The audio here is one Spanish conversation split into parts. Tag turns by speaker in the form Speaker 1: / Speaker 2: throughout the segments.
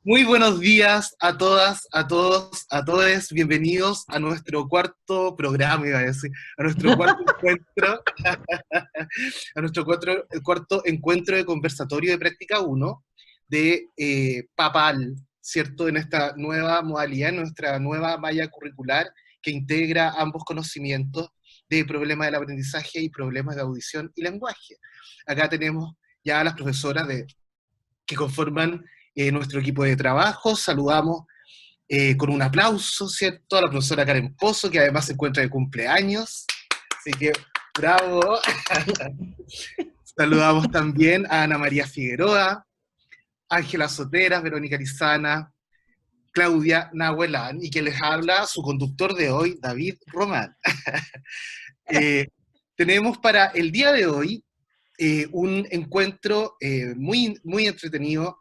Speaker 1: Muy buenos días a todas, a todos, a todes. Bienvenidos a nuestro cuarto programa, iba a decir, a nuestro cuarto encuentro, cuarto encuentro de conversatorio de práctica 1 de PAPAL, ¿cierto? En esta nueva modalidad, en nuestra nueva malla curricular que integra ambos conocimientos de problemas del aprendizaje y problemas de audición y lenguaje. Acá tenemos ya a las profesoras que conforman nuestro equipo de trabajo. Saludamos con un aplauso, ¿cierto? A la profesora Karen Pozo, que además se encuentra de cumpleaños. Así que, bravo. Saludamos también a Ana María Figueroa, Ángela Soteras, Verónica Lizana, Claudia Nahuelán, y que les habla su conductor de hoy, David Román. Tenemos para el día de hoy un encuentro muy entretenido.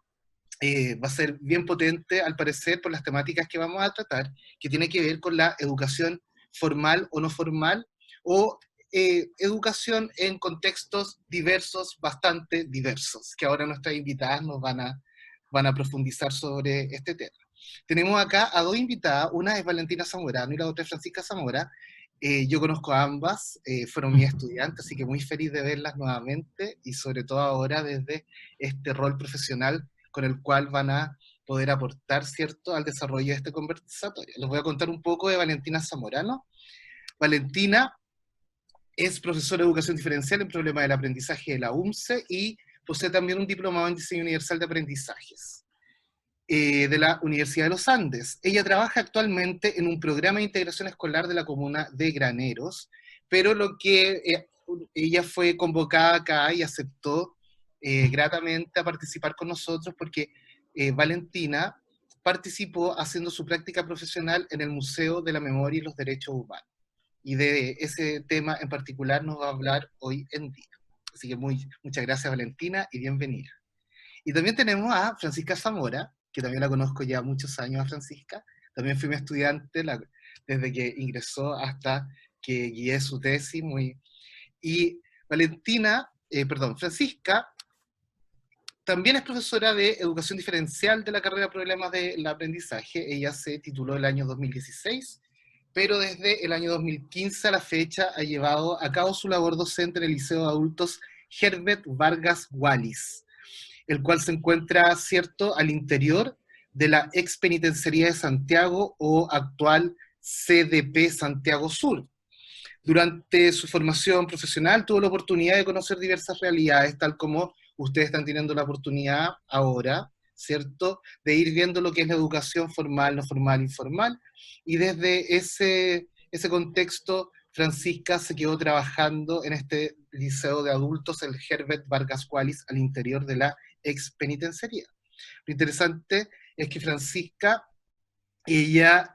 Speaker 1: Va a ser bien potente, al parecer, por las temáticas que vamos a tratar, que tiene que ver con la educación formal o no formal, o educación en contextos diversos, bastante diversos, que ahora nuestras invitadas nos van a profundizar sobre este tema. Tenemos acá a dos invitadas, una es Valentina Zamorano y la otra es Francisca Zamora. Yo conozco a ambas, fueron mis estudiantes, así que muy feliz de verlas nuevamente, y sobre todo ahora desde este rol profesional con el cual van a poder aportar, ¿cierto?, al desarrollo de este conversatorio. Les voy a contar un poco de Valentina Zamorano. Valentina es profesora de educación diferencial en problemas del aprendizaje de la UMCE y posee también un diplomado en diseño universal de aprendizajes de la Universidad de los Andes. Ella trabaja actualmente en un programa de integración escolar de la comuna de Graneros, pero ella fue convocada acá y aceptó gratamente a participar con nosotros porque Valentina participó haciendo su práctica profesional en el Museo de la Memoria y los Derechos Humanos. Y de ese tema en particular nos va a hablar hoy en día. Así que muchas gracias, Valentina, y bienvenida. Y también tenemos a Francisca Zamora, que también la conozco ya muchos años a Francisca. También fui mi estudiante desde que ingresó hasta que guié su tesis. Y Francisca también es profesora de educación diferencial de la carrera de problemas del aprendizaje. Ella se tituló el año 2016, pero desde el año 2015 a la fecha ha llevado a cabo su labor docente en el Liceo de Adultos Herbert Vargas Wallis, el cual se encuentra, ¿cierto?, al interior de la ex penitenciaría de Santiago o actual CDP Santiago Sur. Durante su formación profesional tuvo la oportunidad de conocer diversas realidades, tal como ustedes están teniendo la oportunidad ahora, ¿cierto?, de ir viendo lo que es la educación formal, no formal, informal, y desde ese contexto Francisca se quedó trabajando en este liceo de adultos, el Herbert Vargas Wallis, al interior de la ex penitenciaría. Lo interesante es que Francisca, ella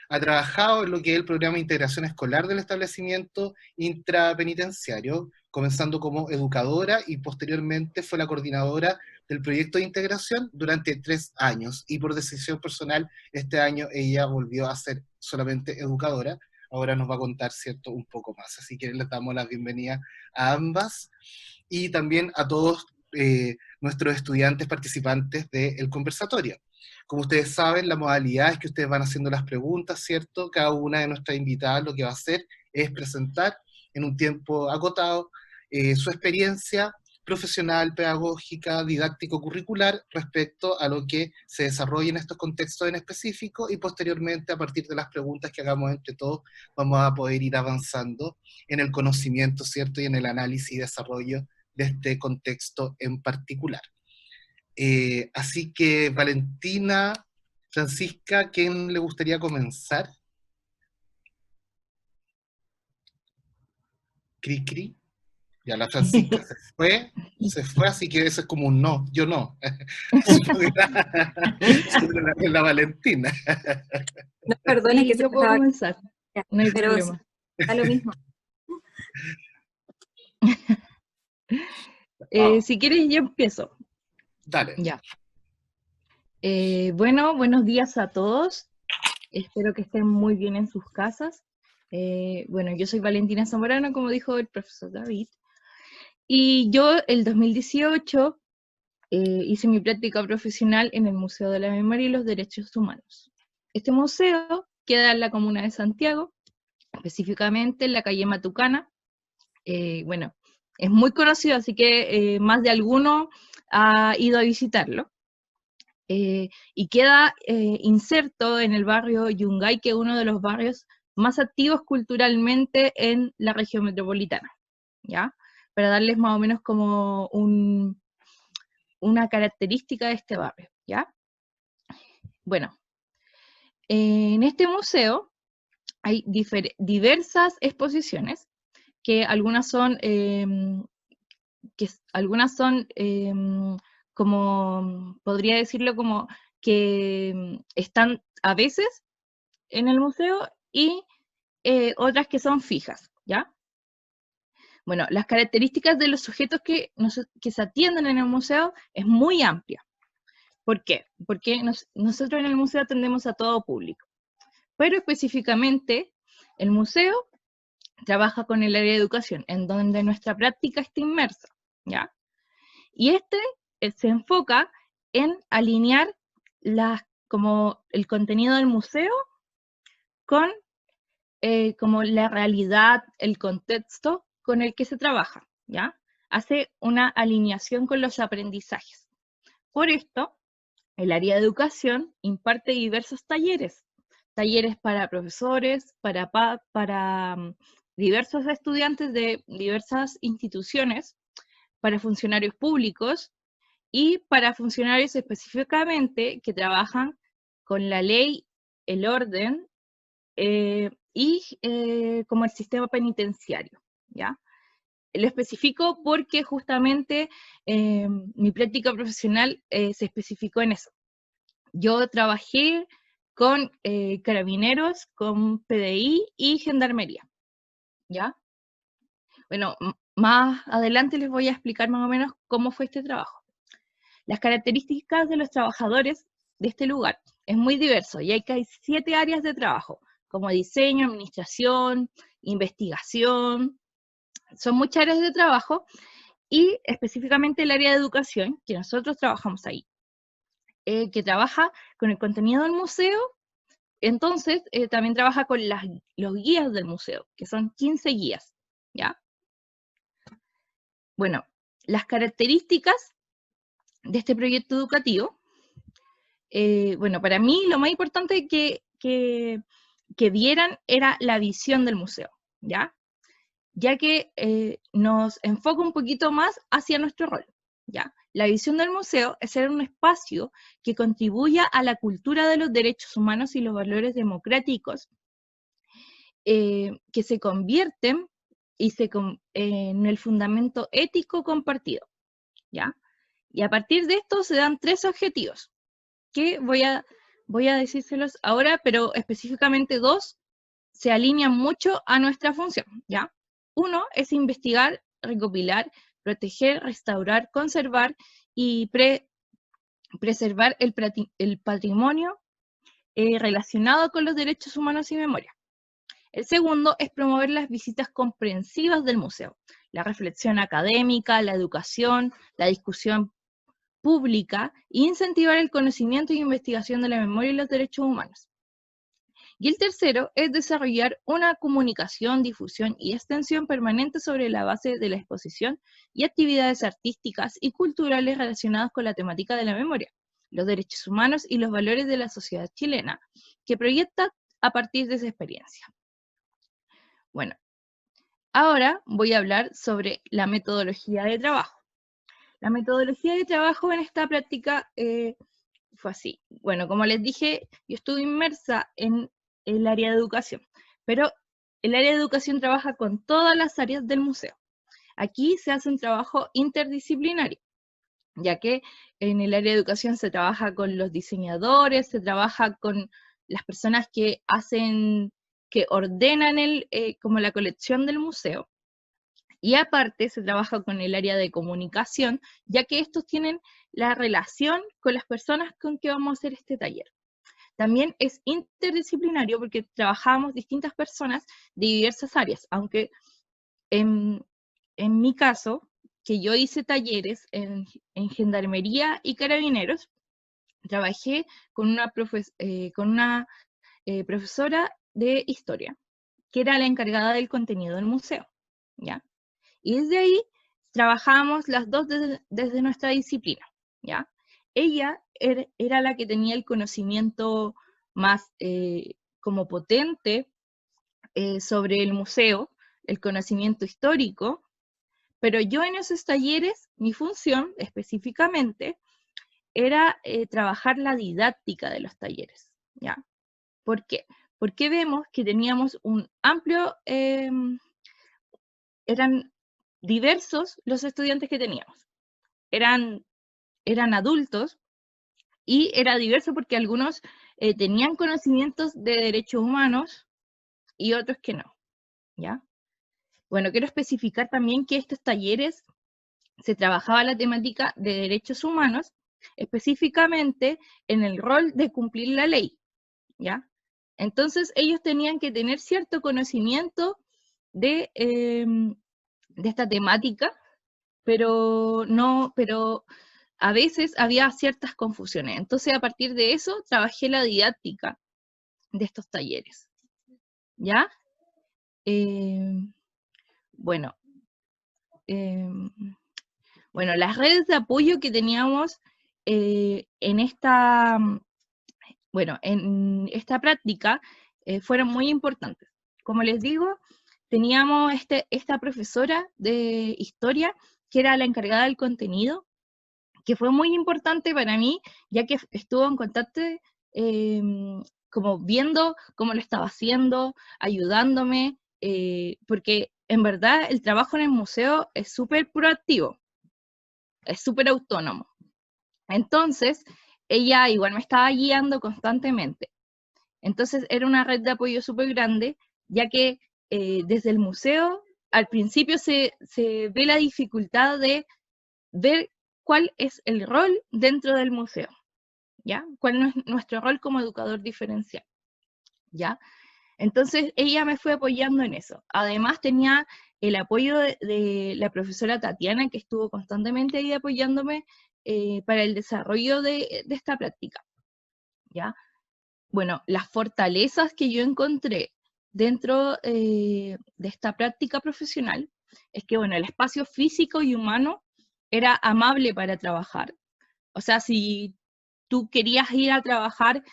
Speaker 1: ha trabajado en lo que es el programa de integración escolar del establecimiento intrapenitenciario, comenzando como educadora y posteriormente fue la coordinadora del proyecto de integración durante 3 años. Y por decisión personal, este año ella volvió a ser solamente educadora. Ahora nos va a contar, ¿cierto?, un poco más. Así que les damos la bienvenida a ambas y también a todos nuestros estudiantes participantes del conversatorio. Como ustedes saben, la modalidad es que ustedes van haciendo las preguntas, ¿cierto? Cada una de nuestras invitadas lo que va a hacer es presentar en un tiempo acotado su experiencia profesional, pedagógica, didáctico-curricular respecto a lo que se desarrolla en estos contextos en específico, y posteriormente, a partir de las preguntas que hagamos entre todos, vamos a poder ir avanzando en el conocimiento, ¿cierto?, y en el análisis y desarrollo de este contexto en particular. Así que, Valentina, Francisca, ¿quién le gustaría comenzar? Cri, cri. Ya la Francisca se fue, así que eso es como un no, yo no. la Valentina.
Speaker 2: No, perdón, es que
Speaker 3: Sí,
Speaker 2: se
Speaker 3: yo
Speaker 2: me
Speaker 3: puedo
Speaker 2: estaba...
Speaker 3: comenzar, no hay
Speaker 2: Pero
Speaker 3: problema.
Speaker 2: da lo mismo.
Speaker 3: Si quieres, yo empiezo.
Speaker 1: Dale.
Speaker 3: Ya. Bueno, buenos días a todos. Espero que estén muy bien en sus casas. Bueno, yo soy Valentina Zamorano, como dijo el profesor David. Y yo, el 2018, hice mi práctica profesional en el Museo de la Memoria y los Derechos Humanos. Este museo queda en la comuna de Santiago, específicamente en la calle Matucana. Bueno, es muy conocido, así que más de alguno ha ido a visitarlo. Y queda inserto en el barrio Yungay, que es uno de los barrios más activos culturalmente en la región metropolitana, ¿ya? Para darles más o menos como una característica de este barrio, ¿ya? Bueno, en este museo hay diversas exposiciones, que algunas son, como, podría decirlo como que están a veces en el museo y otras que son fijas, ¿ya? Bueno, las características de los sujetos que se atienden en el museo es muy amplia. ¿Por qué? Porque nosotros en el museo atendemos a todo público, pero específicamente el museo trabaja con el área de educación, en donde nuestra práctica está inmersa, ¿ya? Y se enfoca en alinear como el contenido del museo con como la realidad, el contexto con el que se trabaja, ¿ya? Hace una alineación con los aprendizajes. Por esto, el área de educación imparte diversos talleres para profesores, para diversos estudiantes de diversas instituciones, para funcionarios públicos y para funcionarios específicamente que trabajan con la ley, el orden y como el sistema penitenciario, ¿ya? Lo especifico porque justamente mi práctica profesional se especificó en eso. Yo trabajé con carabineros, con PDI y gendarmería, ¿ya? Bueno, más adelante les voy a explicar más o menos cómo fue este trabajo. Las características de los trabajadores de este lugar es muy diverso y hay 7 áreas de trabajo, como diseño, administración, investigación. Son muchas áreas de trabajo y específicamente el área de educación, que nosotros trabajamos ahí, que trabaja con el contenido del museo. Entonces, también trabaja con los guías del museo, que son 15 guías, ¿ya? Bueno, las características de este proyecto educativo, bueno, para mí lo más importante que vieran era la visión del museo, ¿ya? Ya que nos enfoca un poquito más hacia nuestro rol, ¿ya? La visión del museo es ser un espacio que contribuya a la cultura de los derechos humanos y los valores democráticos que se convierten en el fundamento ético compartido, ¿ya? Y a partir de esto se dan 3 objetivos, que voy a decírselos ahora, pero específicamente 2 se alinean mucho a nuestra función, ¿ya? 1 es investigar, recopilar, proteger, restaurar, conservar y preservar el patrimonio relacionado con los derechos humanos y memoria. El segundo es promover las visitas comprensivas del museo, la reflexión académica, la educación, la discusión pública e incentivar el conocimiento y investigación de la memoria y los derechos humanos. Y el tercero es desarrollar una comunicación, difusión y extensión permanente sobre la base de la exposición y actividades artísticas y culturales relacionadas con la temática de la memoria, los derechos humanos y los valores de la sociedad chilena, que proyecta a partir de esa experiencia. Bueno, ahora voy a hablar sobre la metodología de trabajo. La metodología de trabajo en esta práctica fue así. Bueno, como les dije, yo estuve inmersa en el área de educación, pero el área de educación trabaja con todas las áreas del museo. Aquí se hace un trabajo interdisciplinario, ya que en el área de educación se trabaja con los diseñadores, se trabaja con las personas que ordenan como la colección del museo. Y aparte se trabaja con el área de comunicación, ya que estos tienen la relación con las personas con que vamos a hacer este taller. También es interdisciplinario porque trabajamos distintas personas de diversas áreas, aunque en mi caso, que yo hice talleres en Gendarmería y Carabineros. Trabajé con una, profesora de historia, que era la encargada del contenido del museo, ¿ya? Y desde ahí trabajábamos las dos desde nuestra disciplina, ¿ya? Ella era la que tenía el conocimiento más como potente sobre el museo, el conocimiento histórico, pero yo en esos talleres, mi función específicamente era trabajar la didáctica de los talleres, ¿ya? ¿Por qué? Porque vemos que teníamos un amplio, eran diversos los estudiantes que teníamos. Eran adultos y era diverso porque algunos tenían conocimientos de derechos humanos y otros que no, ¿ya? Bueno, quiero especificar también que estos talleres se trabajaba la temática de derechos humanos, específicamente en el rol de cumplir la ley, ¿ya? Entonces ellos tenían que tener cierto conocimiento de esta temática, pero a veces había ciertas confusiones. Entonces a partir de eso trabajé la didáctica de estos talleres, ¿ya? Bueno, bueno, las redes de apoyo que teníamos en esta práctica fueron muy importantes. Como les digo, teníamos esta profesora de historia que era la encargada del contenido, que fue muy importante para mí, ya que estuvo en contacto como viendo cómo lo estaba haciendo, ayudándome, porque en verdad el trabajo en el museo es súper proactivo, es súper autónomo. Entonces, ella igual me estaba guiando constantemente. Entonces, era una red de apoyo súper grande, ya que desde el museo, al principio se ve la dificultad de ver cuál es el rol dentro del museo, ¿ya? ¿Cuál es nuestro rol como educador diferencial? ¿Ya? Entonces, ella me fue apoyando en eso. Además, tenía el apoyo de la profesora Tatiana, que estuvo constantemente ahí apoyándome para el desarrollo de esta práctica, ¿ya? Bueno, las fortalezas que yo encontré dentro de esta práctica profesional es que, bueno, el espacio físico y humano era amable para trabajar. O sea, si tú querías ir a trabajar,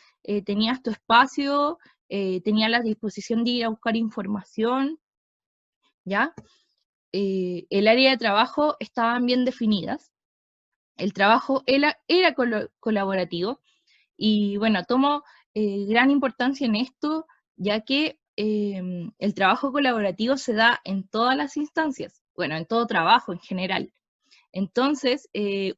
Speaker 3: tenías tu espacio, tenías la disposición de ir a buscar información, ¿ya? El área de trabajo estaban bien definidas, el trabajo era colaborativo, y bueno, tomo gran importancia en esto, ya que el trabajo colaborativo se da en todas las instancias, bueno, en todo trabajo en general. Entonces,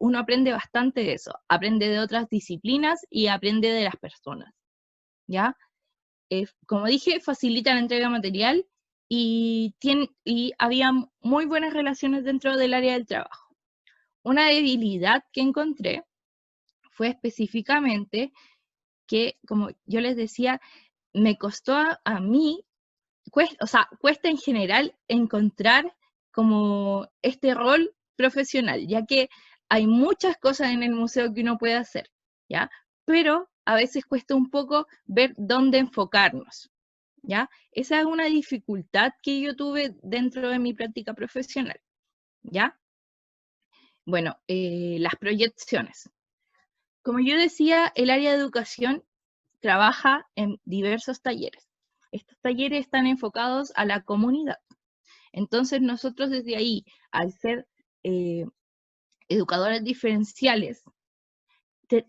Speaker 3: uno aprende bastante de eso, aprende de otras disciplinas y aprende de las personas, ¿ya? Como dije, facilita la entrega de material y había muy buenas relaciones dentro del área del trabajo. Una debilidad que encontré fue específicamente que, como yo les decía, me costó a mí, cuesta en general encontrar como este rol profesional, ya que hay muchas cosas en el museo que uno puede hacer, ¿ya? Pero a veces cuesta un poco ver dónde enfocarnos, ¿ya? Esa es una dificultad que yo tuve dentro de mi práctica profesional, ¿ya? Bueno, las proyecciones. Como yo decía, el área de educación trabaja en diversos talleres. Estos talleres están enfocados a la comunidad. Entonces nosotros desde ahí, al ser educadores diferenciales,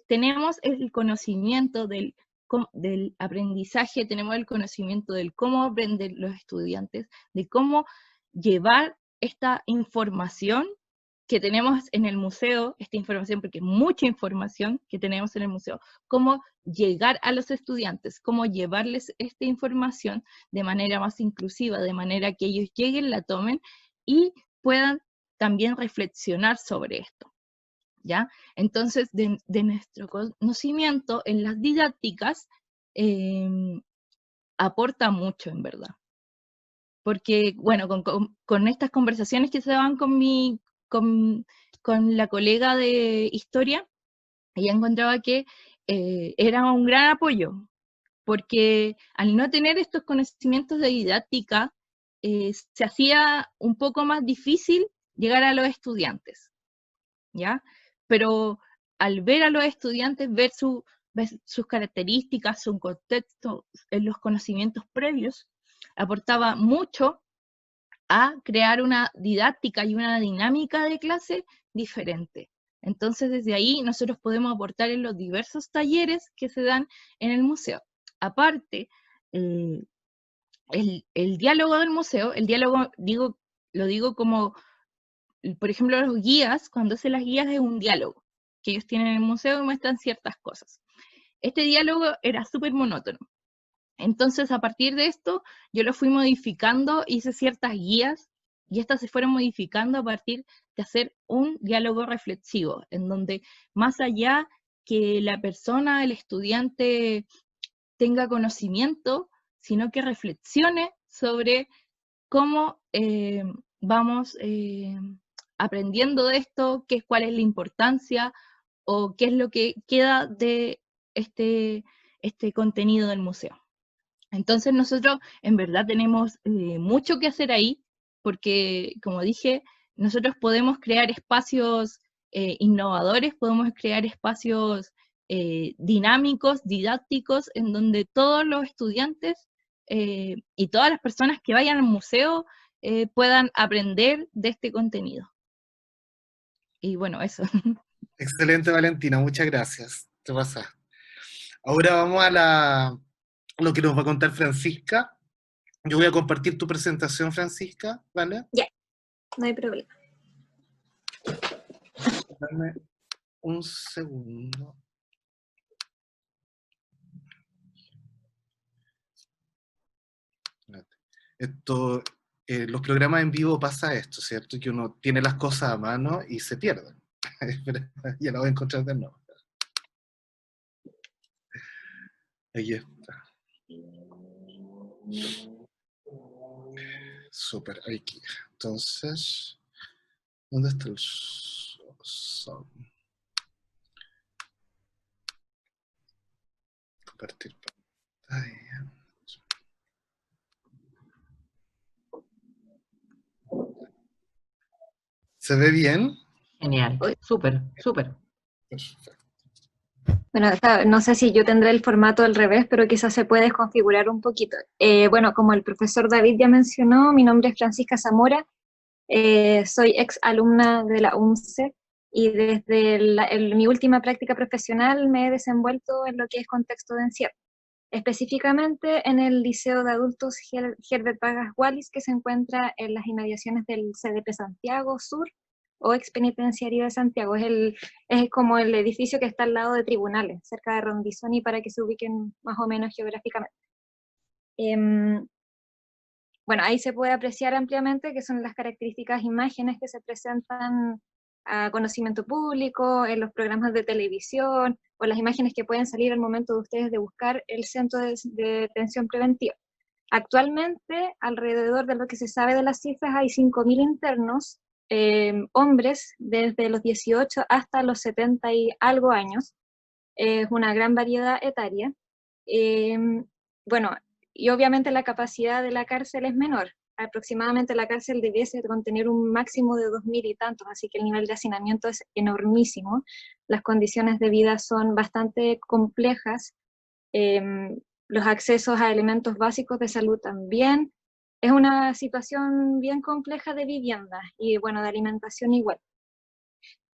Speaker 3: tenemos el conocimiento del aprendizaje, tenemos el conocimiento del cómo aprenden los estudiantes, de cómo llevar esta información que tenemos en el museo, esta información, porque es mucha información que tenemos en el museo, cómo llegar a los estudiantes, cómo llevarles esta información de manera más inclusiva, de manera que ellos lleguen, la tomen y puedan también reflexionar sobre esto, ¿ya? Entonces, de nuestro conocimiento en las didácticas, aporta mucho, en verdad. Porque, bueno, con estas conversaciones que se daban con mi con la colega de historia, ella encontraba que era un gran apoyo, porque al no tener estos conocimientos de didáctica, se hacía un poco más difícil llegar a los estudiantes, ¿ya? Pero al ver a los estudiantes, ver sus características, su contexto, los conocimientos previos, aportaba mucho a crear una didáctica y una dinámica de clase diferente. Entonces, desde ahí nosotros podemos aportar en los diversos talleres que se dan en el museo. Aparte, el diálogo del museo, el diálogo, lo digo como, por ejemplo, los guías, cuando hacen las guías es un diálogo que ellos tienen en el museo y muestran ciertas cosas. Este diálogo era súper monótono. Entonces, a partir de esto, yo lo fui modificando, hice ciertas guías, y estas se fueron modificando a partir de hacer un diálogo reflexivo, en donde más allá que la persona, el estudiante, tenga conocimiento, sino que reflexione sobre cómo vamos aprendiendo de esto, cuál es la importancia, o qué es lo que queda de este contenido del museo. Entonces nosotros en verdad tenemos mucho que hacer ahí, porque como dije, nosotros podemos crear espacios innovadores, podemos crear espacios dinámicos, didácticos, en donde todos los estudiantes y todas las personas que vayan al museo puedan aprender de este contenido. Y bueno, eso.
Speaker 1: Excelente, Valentina, muchas gracias. Te pasas. Ahora vamos a lo que nos va a contar Francisca. Yo voy a compartir tu presentación, Francisca, ¿vale?
Speaker 2: Ya, no hay problema.
Speaker 1: Dame un segundo. Esto, los programas en vivo pasa esto, ¿cierto? Que uno tiene las cosas a mano y se pierden. Ya la voy a encontrar de nuevo. Ahí está. Súper, aquí. Entonces, ¿dónde está el son? Compartir pantalla. ¿Se ve bien?
Speaker 4: Genial, súper, súper.
Speaker 1: Perfecto.
Speaker 2: Bueno, no sé si yo tendré el formato al revés, pero quizás se puede desconfigurar un poquito. Bueno, como el profesor David ya mencionó, mi nombre es Francisca Zamora, soy ex alumna de la UNCE y desde mi última práctica profesional me he desenvuelto en lo que es contexto de encierro, específicamente en el Liceo de Adultos Herbert Vargas Wallis, que se encuentra en las inmediaciones del CDP Santiago Sur o ex penitenciario de Santiago. Es como el edificio que está al lado de tribunales, cerca de Rondizoni, para que se ubiquen más o menos geográficamente. Bueno, ahí se puede apreciar ampliamente qué son las características imágenes que se presentan a conocimiento público, en los programas de televisión, o las imágenes que pueden salir al momento de ustedes de buscar el centro de detención preventiva. Actualmente, alrededor de lo que se sabe de las cifras, hay 5.000 internos, hombres desde los 18 hasta los 70 y algo años. Es una gran variedad etaria. Bueno, y obviamente la capacidad de la cárcel es menor. Aproximadamente la cárcel debiese contener un máximo de 2.000 y tantos, así que el nivel de hacinamiento es enormísimo. Las condiciones de vida son bastante complejas. Los accesos a elementos básicos de salud también. Es una situación bien compleja de vivienda y, bueno, de alimentación igual.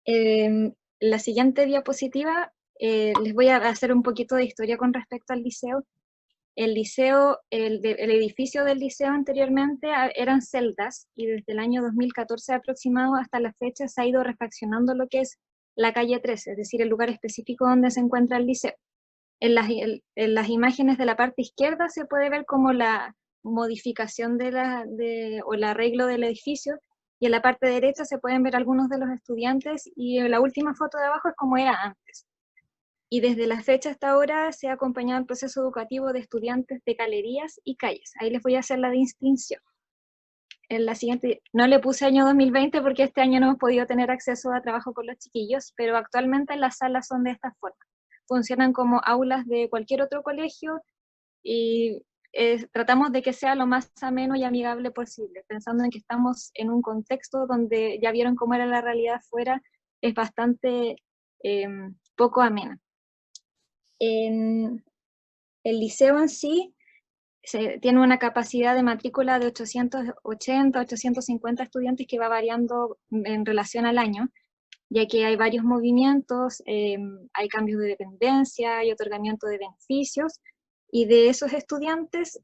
Speaker 2: La siguiente diapositiva, les voy a hacer un poquito de historia con respecto al liceo. El liceo, el edificio del liceo anteriormente eran celdas, y desde el año 2014 aproximado hasta la fecha se ha ido refaccionando lo que es la calle 13, es decir, el lugar específico donde se encuentra el liceo. En las imágenes de la parte izquierda se puede ver como la modificación o el arreglo del edificio, y en la parte derecha se pueden ver algunos de los estudiantes, y en la última foto de abajo es como era antes. Y desde la fecha hasta ahora se ha acompañado el proceso educativo de estudiantes de galerías y calles. Ahí les voy a hacer la distinción. en la siguiente, no le puse año 2020 porque este año no hemos podido tener acceso a trabajo con los chiquillos, pero actualmente las salas son de esta forma. Funcionan como aulas de cualquier otro colegio y tratamos de que sea lo más ameno y amigable posible, pensando en que estamos en un contexto donde ya vieron cómo era la realidad fuera, es bastante poco amena. En el liceo en sí tiene una capacidad de matrícula de 880, 850 estudiantes que va variando en relación al año, ya que hay varios movimientos, hay cambios de dependencia, hay otorgamiento de beneficios, y de esos estudiantes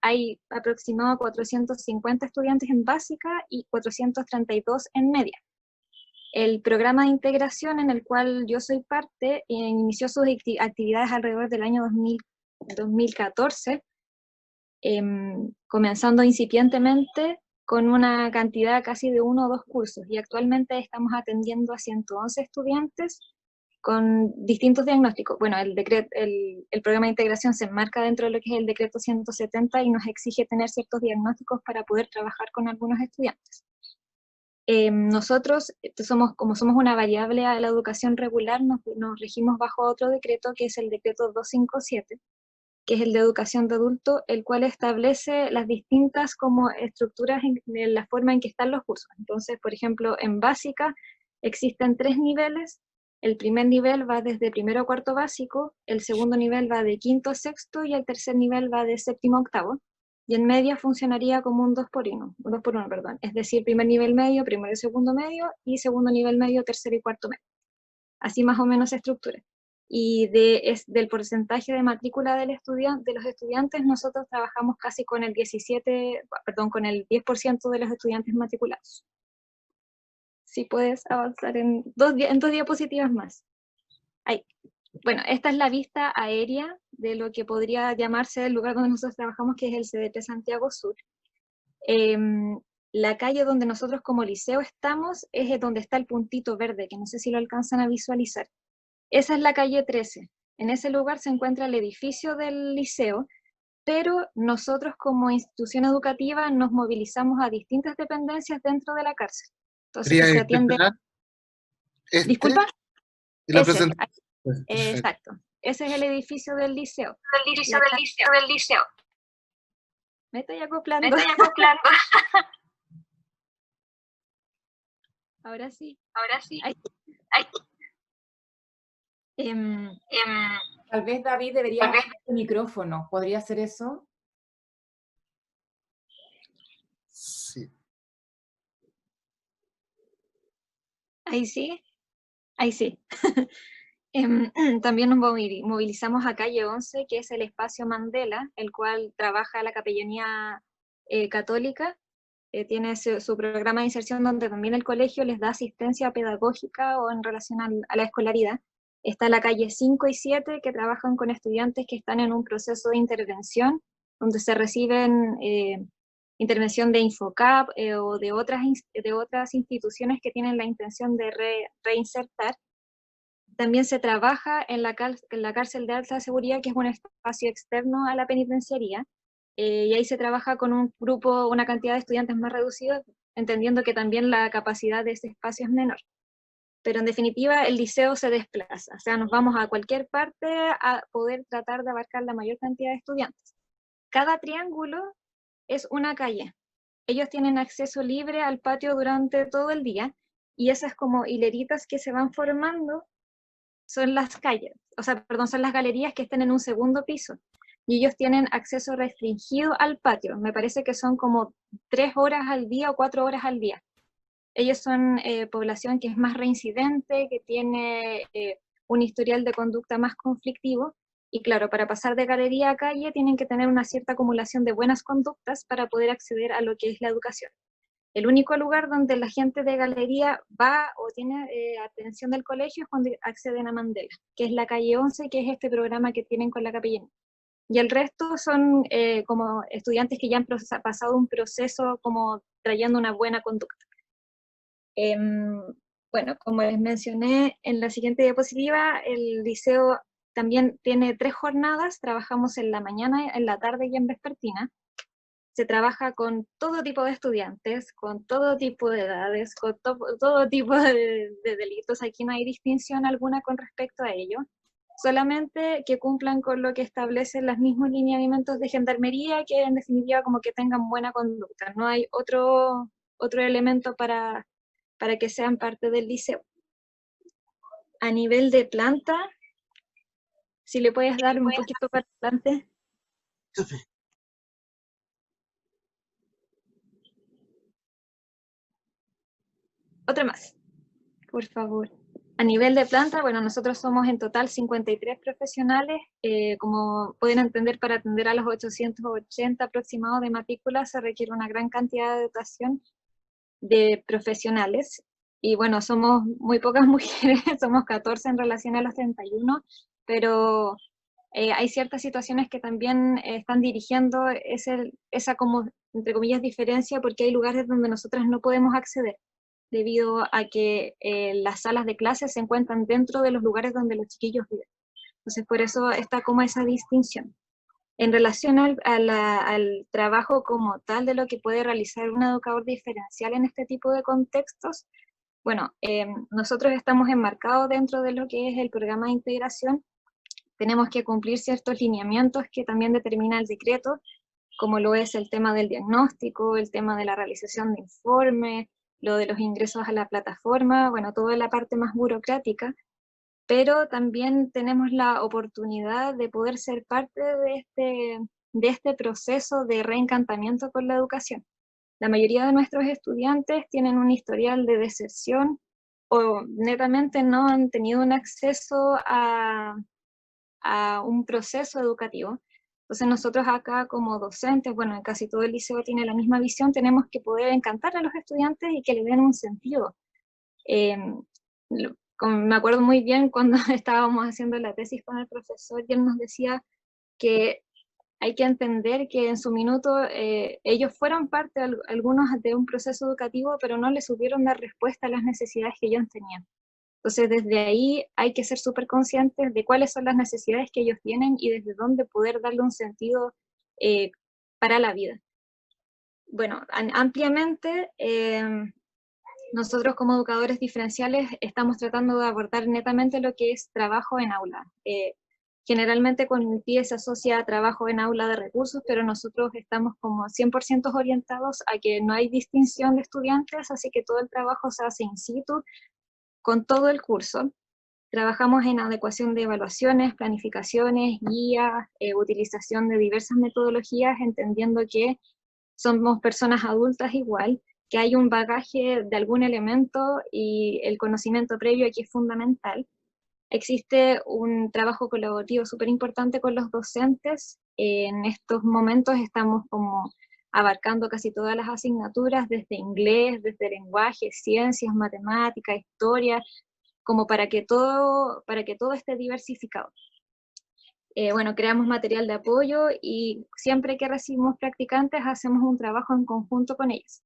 Speaker 2: hay aproximadamente 450 estudiantes en básica y 432 en media. El programa de integración en el cual yo soy parte inició sus actividades alrededor del año 2014, comenzando incipientemente con una cantidad casi de 1 o 2 cursos, y actualmente estamos atendiendo a 111 estudiantes con distintos diagnósticos. Bueno, el programa de integración se enmarca dentro de lo que es el decreto 170 y nos exige tener ciertos diagnósticos para poder trabajar con algunos estudiantes. Nosotros, como somos una variable a la educación regular, nos regimos bajo otro decreto, que es el decreto 257, que es el de educación de adulto, el cual establece las distintas como estructuras de la forma en que están los cursos. Entonces, por ejemplo, en básica existen 3 niveles. El primer nivel va desde primero a cuarto básico, el segundo nivel va de quinto a sexto y el tercer nivel va de séptimo a octavo. Y en media funcionaría como un 2 por 1, perdón. Es decir, primer nivel medio, primero y segundo medio, y segundo nivel medio, tercero y cuarto medio. Así más o menos se estructura. Y del porcentaje de matrícula de los estudiantes, nosotros trabajamos casi con el 10% de los estudiantes matriculados. Si puedes avanzar en dos diapositivas más. Ahí. Bueno, esta es la vista aérea de lo que podría llamarse el lugar donde nosotros trabajamos, que es el CDP Santiago Sur. La calle donde nosotros como liceo estamos es donde está el puntito verde, que no sé si lo alcanzan a visualizar. Esa es la calle 13. En ese lugar se encuentra el edificio del liceo, pero nosotros como institución educativa nos movilizamos a distintas dependencias dentro de la cárcel. Entonces se atiende... ¿Disculpa? Ese, exacto. Ese es el edificio del liceo.
Speaker 5: Del liceo.
Speaker 2: Me estoy acoplando. Ahora sí. Ahí.
Speaker 5: Tal vez David debería abrir el micrófono. ¿Podría hacer eso?
Speaker 1: Sí.
Speaker 2: Ahí sí. También nos movilizamos a calle 11, que es el espacio Mandela, el cual trabaja la Capellanía Católica. Tiene su programa de inserción donde también el colegio les da asistencia pedagógica o en relación a la escolaridad. Está la calle 5 y 7, que trabajan con estudiantes que están en un proceso de intervención, donde se reciben intervención de Infocap o de otras instituciones que tienen la intención de reinsertar. También se trabaja en la cárcel de alta seguridad, que es un espacio externo a la penitenciaría, y ahí se trabaja con un grupo, una cantidad de estudiantes más reducidos, entendiendo que también la capacidad de ese espacio es menor. Pero en definitiva el liceo se desplaza, o sea, nos vamos a cualquier parte a poder tratar de abarcar la mayor cantidad de estudiantes. Cada triángulo es una calle. Ellos tienen acceso libre al patio durante todo el día, y esas como hileritas que se van formando son las calles, son las galerías que están en un segundo piso, y ellos tienen acceso restringido al patio. Me parece que son como 3 horas al día o 4 horas al día. Ellos son población que es más reincidente, que tiene un historial de conducta más conflictivo, y claro, para pasar de galería a calle tienen que tener una cierta acumulación de buenas conductas para poder acceder a lo que es la educación. El único lugar donde la gente de galería va o tiene atención del colegio es cuando acceden a Mandela, que es la calle 11, que es este programa que tienen con la Capellanía. Y el resto son como estudiantes que ya han pasado un proceso como trayendo una buena conducta. Bueno, como les mencioné en la siguiente diapositiva, el liceo también tiene 3 jornadas, trabajamos en la mañana, en la tarde y en vespertina. se trabaja con todo tipo de estudiantes, con todo tipo de edades, con todo tipo de delitos. Aquí no hay distinción alguna con respecto a ello, solamente que cumplan con lo que establecen los mismos lineamientos de gendarmería, que en definitiva como que tengan buena conducta. No hay otro elemento para que sean parte del liceo. A nivel de planta, si le puedes dar un poquito para adelante. Otra más, por favor. A nivel de planta, bueno, nosotros somos en total 53 profesionales. Como pueden entender, para atender a los 880 aproximados de matrícula se requiere una gran cantidad de dotación de profesionales. Y bueno, somos muy pocas mujeres, somos 14 en relación a los 31, pero hay ciertas situaciones que también están dirigiendo esa como, entre comillas, diferencia, porque hay lugares donde nosotras no podemos acceder, debido a que las salas de clases se encuentran dentro de los lugares donde los chiquillos viven. Entonces, por eso está como esa distinción. En relación al trabajo como tal de lo que puede realizar un educador diferencial en este tipo de contextos, bueno, nosotros estamos enmarcados dentro de lo que es el programa de integración. Tenemos que cumplir ciertos lineamientos que también determina el decreto, como lo es el tema del diagnóstico, el tema de la realización de informes, lo de los ingresos a la plataforma, bueno, toda la parte más burocrática, pero también tenemos la oportunidad de poder ser parte de este proceso de reencantamiento con la educación. La mayoría de nuestros estudiantes tienen un historial de deserción o netamente no han tenido un acceso a un proceso educativo. Entonces nosotros acá como docentes, bueno, en casi todo el liceo tiene la misma visión, tenemos que poder encantar a los estudiantes y que le den un sentido. Me acuerdo muy bien cuando estábamos haciendo la tesis con el profesor y él nos decía que hay que entender que en su minuto ellos fueron parte, algunos, de un proceso educativo, pero no les supieron dar respuesta a las necesidades que ellos tenían. Entonces, desde ahí hay que ser súper conscientes de cuáles son las necesidades que ellos tienen y desde dónde poder darle un sentido para la vida. Bueno, ampliamente, nosotros como educadores diferenciales estamos tratando de abordar netamente lo que es trabajo en aula. Generalmente con el PIE se asocia a trabajo en aula de recursos, pero nosotros estamos como 100% orientados a que no hay distinción de estudiantes, así que todo el trabajo se hace in situ, con todo el curso. Trabajamos en adecuación de evaluaciones, planificaciones, guías, utilización de diversas metodologías, entendiendo que somos personas adultas igual, que hay un bagaje de algún elemento y el conocimiento previo aquí es fundamental. Existe un trabajo colaborativo súper importante con los docentes. En estos momentos estamos como abarcando casi todas las asignaturas, desde inglés, desde lenguaje, ciencias, matemáticas, historia, como para que todo esté diversificado. Bueno, creamos material de apoyo y siempre que recibimos practicantes hacemos un trabajo en conjunto con ellos.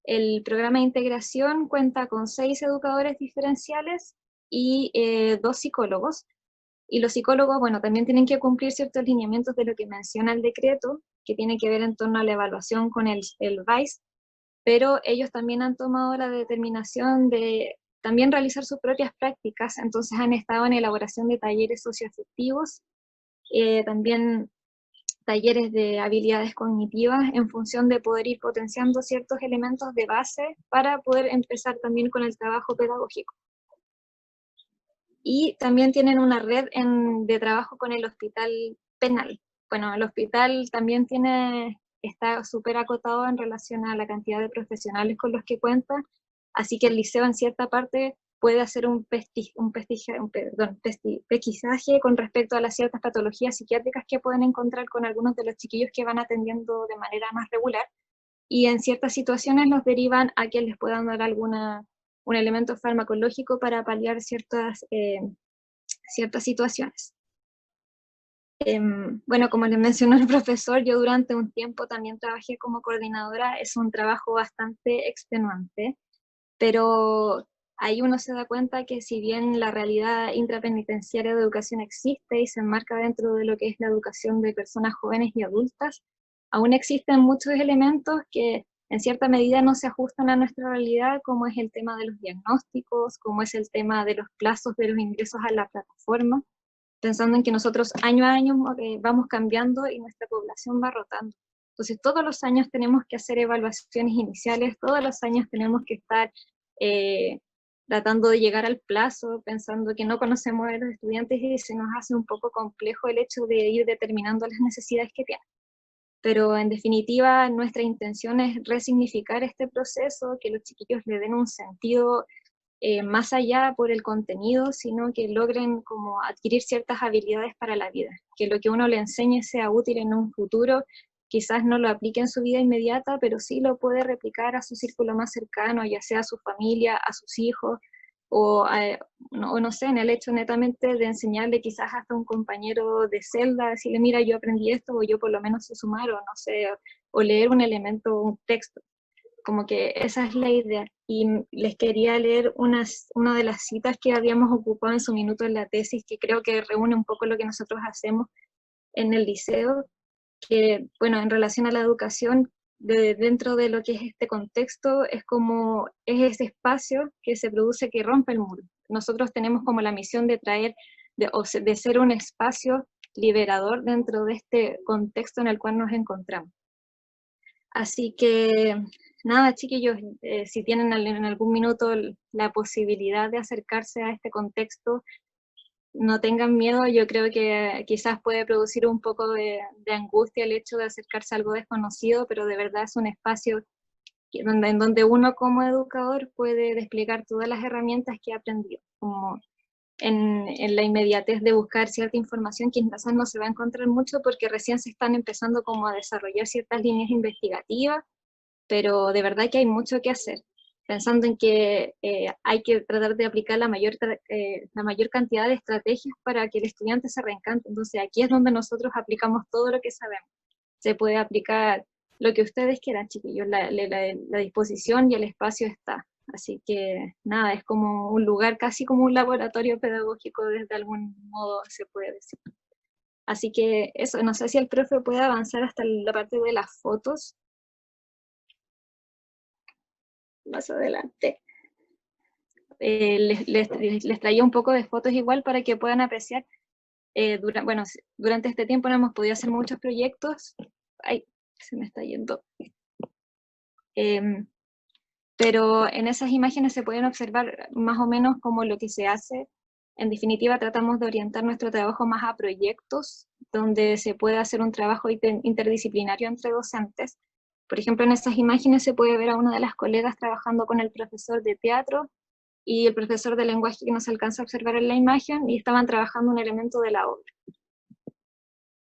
Speaker 2: El programa de integración cuenta con 6 educadores diferenciales y 2 psicólogos. Y los psicólogos, bueno, también tienen que cumplir ciertos lineamientos de lo que menciona el decreto, que tiene que ver en torno a la evaluación con el VAIS, pero ellos también han tomado la determinación de también realizar sus propias prácticas, entonces han estado en elaboración de talleres socioafectivos, también talleres de habilidades cognitivas en función de poder ir potenciando ciertos elementos de base para poder empezar también con el trabajo pedagógico. Y también tienen una red de trabajo con el hospital penal. Bueno, el hospital también está súper acotado en relación a la cantidad de profesionales con los que cuenta, así que el liceo en cierta parte puede hacer un pesquisaje con respecto a las ciertas patologías psiquiátricas que pueden encontrar con algunos de los chiquillos que van atendiendo de manera más regular, y en ciertas situaciones los derivan a que les puedan dar un elemento farmacológico para paliar ciertas situaciones. Bueno, como les mencionó el profesor, yo durante un tiempo también trabajé como coordinadora. Es un trabajo bastante extenuante, pero ahí uno se da cuenta que si bien la realidad intrapenitenciaria de educación existe y se enmarca dentro de lo que es la educación de personas jóvenes y adultas, aún existen muchos elementos que en cierta medida no se ajustan a nuestra realidad, como es el tema de los diagnósticos, como es el tema de los plazos de los ingresos a la plataforma, pensando en que nosotros año a año vamos cambiando y nuestra población va rotando. Entonces todos los años tenemos que hacer evaluaciones iniciales, todos los años tenemos que estar tratando de llegar al plazo, pensando que no conocemos a los estudiantes y se nos hace un poco complejo el hecho de ir determinando las necesidades que tienen. Pero en definitiva nuestra intención es resignificar este proceso, que los chiquillos le den un sentido más allá por el contenido, sino que logren como adquirir ciertas habilidades para la vida, que lo que uno le enseñe sea útil en un futuro, quizás no lo aplique en su vida inmediata, pero sí lo puede replicar a su círculo más cercano, ya sea a su familia, a sus hijos, o no sé, en el hecho netamente de enseñarle quizás hasta a un compañero de celda, decirle, mira, yo aprendí esto, o yo por lo menos sé sumar, o no sé, o leer un elemento, un texto. Como que esa es la idea. Y les quería leer una de las citas que habíamos ocupado en su minuto en la tesis, que creo que reúne un poco lo que nosotros hacemos en el liceo, que, bueno, en relación a la educación, dentro de lo que es este contexto, es como, es ese espacio que se produce que rompe el muro. Nosotros tenemos como la misión de traer, de ser un espacio liberador dentro de este contexto en el cual nos encontramos. Así que, nada, chiquillos, si tienen en algún minuto la posibilidad de acercarse a este contexto, no tengan miedo. Yo creo que quizás puede producir un poco de angustia el hecho de acercarse a algo desconocido, pero de verdad es un espacio en donde uno como educador puede desplegar todas las herramientas que ha aprendido, como en la inmediatez de buscar cierta información que quizás no se va a encontrar mucho porque recién se están empezando como a desarrollar ciertas líneas investigativas, pero de verdad que hay mucho que hacer, pensando en que hay que tratar de aplicar la mayor cantidad de estrategias para que el estudiante se reencante. Entonces aquí es donde nosotros aplicamos todo lo que sabemos. Se puede aplicar lo que ustedes quieran, chiquillos, la disposición y el espacio está. Así que nada, es como un lugar, casi como un laboratorio pedagógico, desde algún modo se puede decir. Así que eso, no sé si el profe puede avanzar hasta la parte de las fotos. Más adelante. Les traía un poco de fotos igual para que puedan apreciar. Durante este tiempo no hemos podido hacer muchos proyectos. Ay, se me está yendo. Pero en esas imágenes se pueden observar más o menos como lo que se hace. En definitiva, tratamos de orientar nuestro trabajo más a proyectos, donde se puede hacer un trabajo interdisciplinario entre docentes. Por ejemplo, en esas imágenes se puede ver a una de las colegas trabajando con el profesor de teatro y el profesor de lenguaje que no se alcanza a observar en la imagen, y estaban trabajando un elemento de la obra.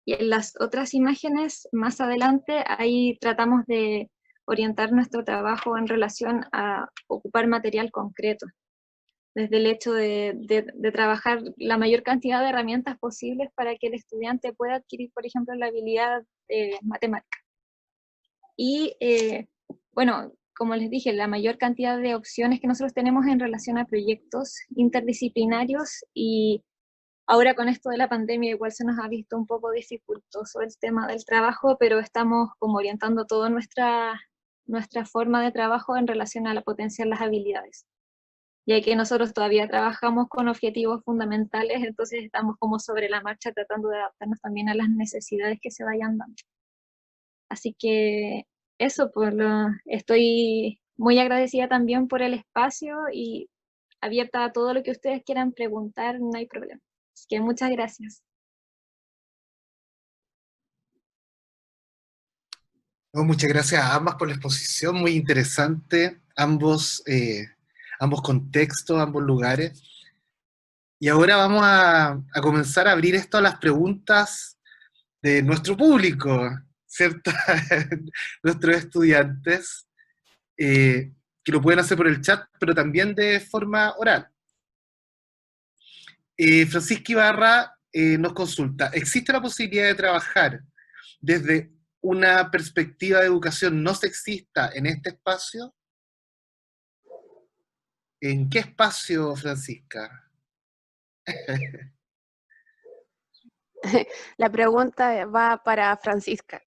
Speaker 2: Y en las otras imágenes, más adelante, ahí tratamos de orientar nuestro trabajo en relación a ocupar material concreto, desde el hecho de trabajar la mayor cantidad de herramientas posibles para que el estudiante pueda adquirir, por ejemplo, la habilidad matemática. Y bueno, como les dije, la mayor cantidad de opciones que nosotros tenemos en relación a proyectos interdisciplinarios, y ahora con esto de la pandemia igual se nos ha visto un poco dificultoso el tema del trabajo, pero estamos como orientando toda nuestra forma de trabajo en relación a la potenciar las habilidades. Ya que nosotros todavía trabajamos con objetivos fundamentales, entonces estamos como sobre la marcha tratando de adaptarnos también a las necesidades que se vayan dando. Así que eso, estoy muy agradecida también por el espacio y abierta a todo lo que ustedes quieran preguntar, no hay problema. Así que muchas gracias.
Speaker 1: No, muchas gracias a ambas por la exposición, muy interesante, ambos contextos, ambos lugares. Y ahora vamos a comenzar a abrir esto a las preguntas de nuestro público, ¿cierto? Nuestros estudiantes, que lo pueden hacer por el chat, pero también de forma oral. Francisca Ibarra nos consulta, ¿existe la posibilidad de trabajar desde una perspectiva de educación no sexista en este espacio? ¿En qué espacio, Francisca?
Speaker 6: La pregunta va para Francisca.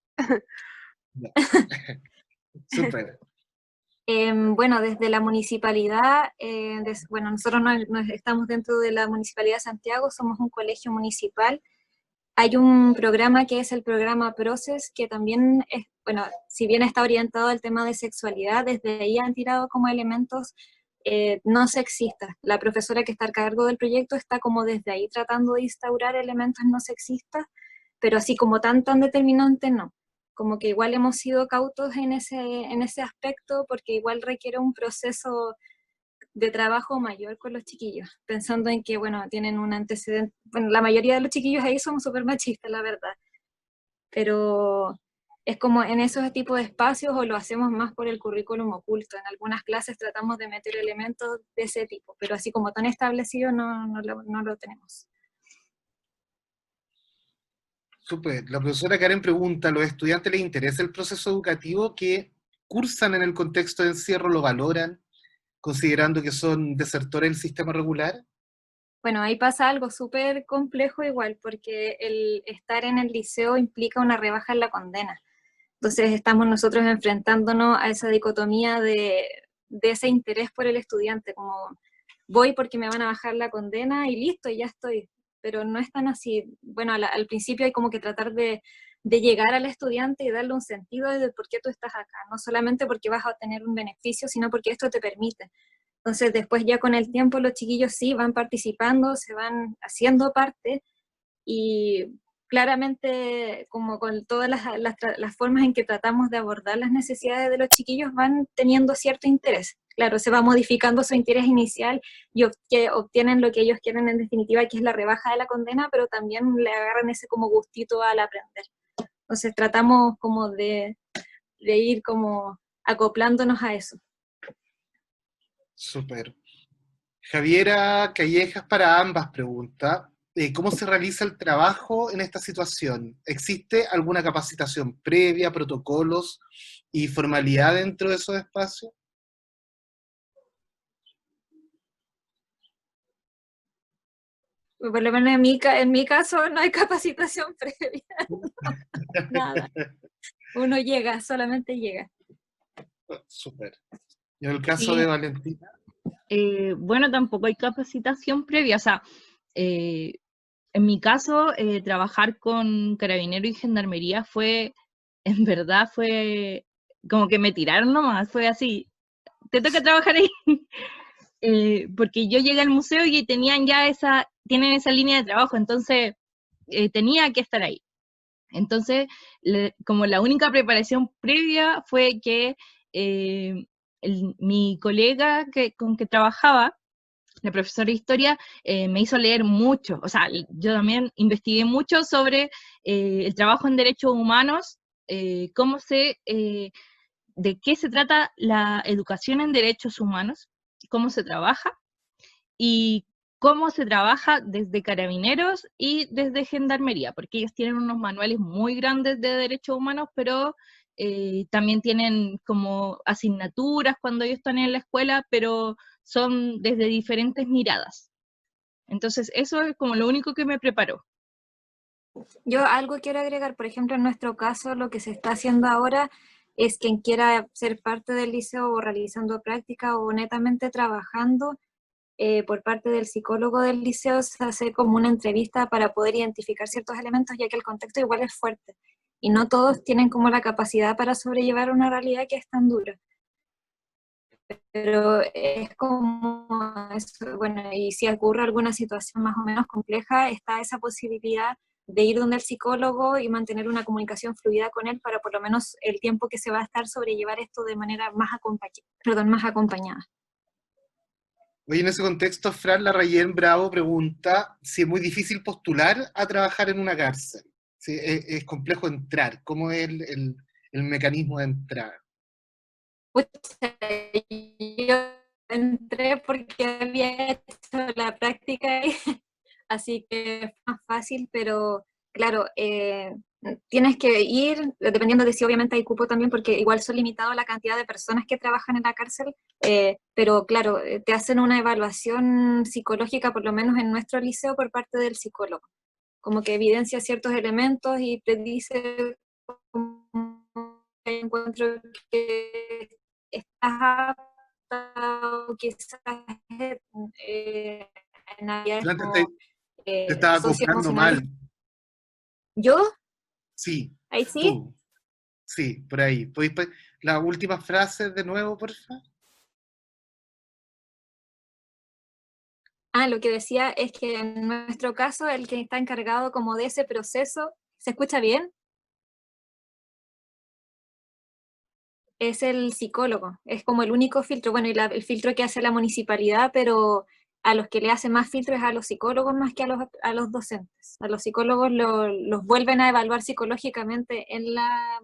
Speaker 1: Ya. Súper.
Speaker 2: Bueno, desde la municipalidad, bueno, nosotros estamos dentro de la Municipalidad de Santiago, somos un colegio municipal. Hay un programa que es el programa Proces, que también es, bueno, si bien está orientado al tema de sexualidad, desde ahí han tirado como elementos no sexistas. La profesora que está a cargo del proyecto está como desde ahí tratando de instaurar elementos no sexistas, pero así como tan determinante no. Como que igual hemos sido cautos en ese aspecto, porque igual requiere un proceso de trabajo mayor con los chiquillos, pensando en que, bueno, tienen un antecedente, bueno, la mayoría de los chiquillos ahí somos súper machistas, la verdad, pero es como en esos tipos de espacios o lo hacemos más por el currículum oculto. En algunas clases tratamos de meter elementos de ese tipo, pero así como tan establecido no lo tenemos.
Speaker 1: Súper. La profesora Karen pregunta, ¿a los estudiantes les interesa el proceso educativo que cursan en el contexto de encierro? ¿Lo valoran, considerando que son desertores del sistema regular?
Speaker 2: Bueno, ahí pasa algo súper complejo igual, porque el estar en el liceo implica una rebaja en la condena. Entonces estamos nosotros enfrentándonos a esa dicotomía de ese interés por el estudiante, como voy porque me van a bajar la condena y listo, y ya estoy. Pero no es tan así. Bueno, al principio hay como que tratar de llegar al estudiante y darle un sentido de por qué tú estás acá, no solamente porque vas a obtener un beneficio, sino porque esto te permite. Entonces después ya con el tiempo los chiquillos sí van participando, se van haciendo parte y claramente como con todas las formas en que tratamos de abordar las necesidades de los chiquillos van teniendo cierto interés. Claro, se va modificando su interés inicial y que obtienen lo que ellos quieren en definitiva, que es la rebaja de la condena, pero también le agarran ese como gustito al aprender. Entonces tratamos como de ir como acoplándonos a eso.
Speaker 1: Súper. Javiera Callejas para ambas pregunta, ¿cómo se realiza el trabajo en esta situación? ¿Existe alguna capacitación previa, protocolos y formalidad dentro de esos espacios?
Speaker 2: Por lo menos en mi caso no hay capacitación previa, nada. Uno llega, solamente llega.
Speaker 1: Súper. Y en el caso de
Speaker 3: Sí,
Speaker 1: Valentina,
Speaker 3: bueno, tampoco hay capacitación previa, o sea, en mi caso, trabajar con Carabinero y Gendarmería fue, en verdad fue como que me tiraron nomás, fue así, te toca trabajar ahí. Porque yo llegué al museo y tienen esa línea de trabajo, entonces tenía que estar ahí. Entonces, como la única preparación previa fue que mi colega con que trabajaba, la profesora de historia, me hizo leer mucho, o sea, yo también investigué mucho sobre el trabajo en derechos humanos, de qué se trata la educación en derechos humanos, cómo se trabaja, y cómo se trabaja desde Carabineros y desde Gendarmería, porque ellos tienen unos manuales muy grandes de derechos humanos, pero también tienen como asignaturas cuando ellos están en la escuela, pero son desde diferentes miradas. Entonces, eso es como lo único que me preparó.
Speaker 2: Yo algo quiero agregar, por ejemplo, en nuestro caso, lo que se está haciendo ahora es quien quiera ser parte del liceo o realizando práctica o netamente trabajando por parte del psicólogo del liceo, se hace como una entrevista para poder identificar ciertos elementos, ya que el contexto igual es fuerte y no todos tienen como la capacidad para sobrellevar una realidad que es tan dura. Pero es como eso, bueno, y si ocurre alguna situación más o menos compleja, está esa posibilidad de ir donde el psicólogo y mantener una comunicación fluida con él para por lo menos el tiempo que se va a estar sobrellevar esto de manera más acompañada.
Speaker 1: hoy en ese contexto, Fran Larrayen Bravo pregunta si es muy difícil postular a trabajar en una cárcel. ¿Sí? Es complejo entrar. ¿Cómo es el mecanismo de entrar?
Speaker 2: Pucha, yo entré porque había hecho la práctica ahí, así que es más fácil, pero claro, tienes que ir, dependiendo de si obviamente hay cupo también, porque igual son limitados la cantidad de personas que trabajan en la cárcel, pero claro, te hacen una evaluación psicológica, por lo menos en nuestro liceo, por parte del psicólogo, como que evidencia ciertos elementos y te dice encuentro que estás apta o quizás en áreas
Speaker 1: Antes
Speaker 2: como
Speaker 1: te estaba acoplando
Speaker 2: socioemocionales.
Speaker 1: mal.
Speaker 2: ¿Yo?
Speaker 1: Sí,
Speaker 2: ¿Ahí sí?
Speaker 1: tú. Sí, por ahí. La última frase de nuevo, por favor?
Speaker 2: Ah, lo que decía es que en nuestro caso el que está encargado como de ese proceso, ¿se escucha bien? Es el psicólogo, es como el único filtro, bueno, y el filtro que hace la municipalidad, pero a los que le hace más filtro es a los psicólogos más que a los docentes. A los psicólogos los vuelven a evaluar psicológicamente en la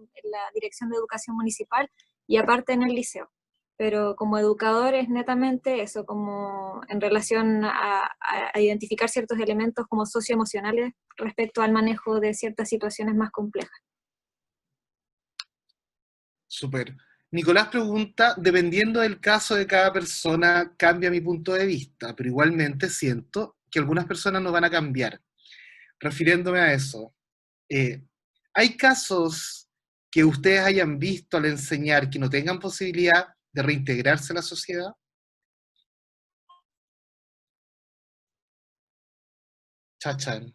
Speaker 2: Dirección de Educación Municipal y aparte en el liceo. Pero como educador es netamente eso, como en relación a identificar ciertos elementos como socioemocionales respecto al manejo de ciertas situaciones más complejas.
Speaker 1: Súper. Nicolás pregunta, dependiendo del caso de cada persona, cambia mi punto de vista, pero igualmente siento que algunas personas no van a cambiar. Refiriéndome a eso, ¿hay casos que ustedes hayan visto al enseñar que no tengan posibilidad de reintegrarse a la sociedad? Chachan.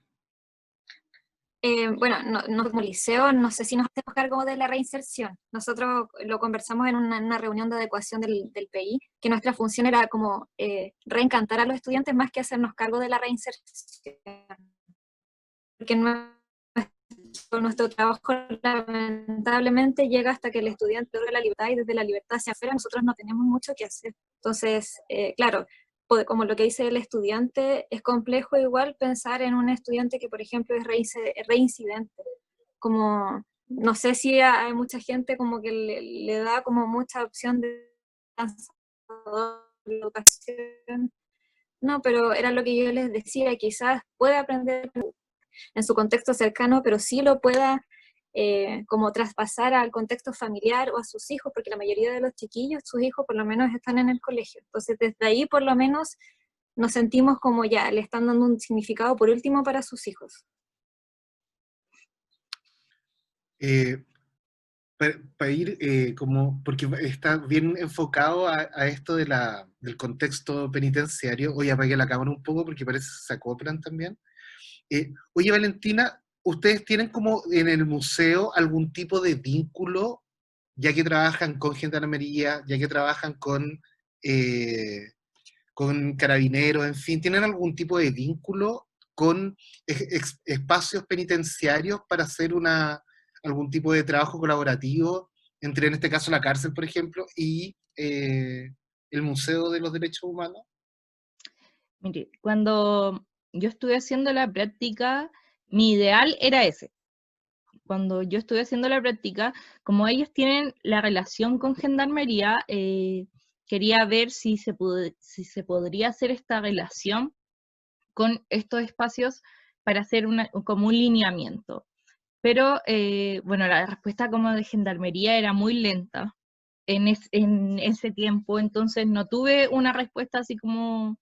Speaker 2: Bueno, no como liceo, no sé si nos hacemos cargo de la reinserción. Nosotros lo conversamos en una reunión de adecuación del PI, que nuestra función era como reencantar a los estudiantes más que hacernos cargo de la reinserción. Porque nuestro trabajo lamentablemente llega hasta que el estudiante logra la libertad y desde la libertad hacia afuera nosotros no tenemos mucho que hacer. Entonces, claro, como lo que dice el estudiante, es complejo igual pensar en un estudiante que, por ejemplo, es reincidente. Como, no sé si hay mucha gente como que le da como mucha opción de educación. No, pero era lo que yo les decía, quizás puede aprender en su contexto cercano, pero sí lo pueda como traspasar al contexto familiar o a sus hijos, porque la mayoría de los chiquillos, sus hijos por lo menos están en el colegio. Entonces desde ahí por lo menos nos sentimos como ya le están dando un significado por último para sus hijos.
Speaker 1: Para ir como, porque está bien enfocado a esto del contexto penitenciario. Oye, apagué la cámara un poco porque parece que se acoplan también. Oye, Valentina, ¿ustedes tienen como en el museo algún tipo de vínculo, ya que trabajan con gendarmería, ya que trabajan con carabineros, en fin, ¿tienen algún tipo de vínculo con espacios penitenciarios para hacer algún tipo de trabajo colaborativo entre, en este caso, la cárcel, por ejemplo, y el Museo de los Derechos Humanos?
Speaker 3: Mire, cuando yo estuve haciendo la práctica, mi ideal era ese. Cuando yo estuve haciendo la práctica, como ellos tienen la relación con Gendarmería, quería ver si si se podría hacer esta relación con estos espacios para hacer como un lineamiento. Pero, bueno, la respuesta como de Gendarmería era muy lenta en ese tiempo, entonces no tuve una respuesta así como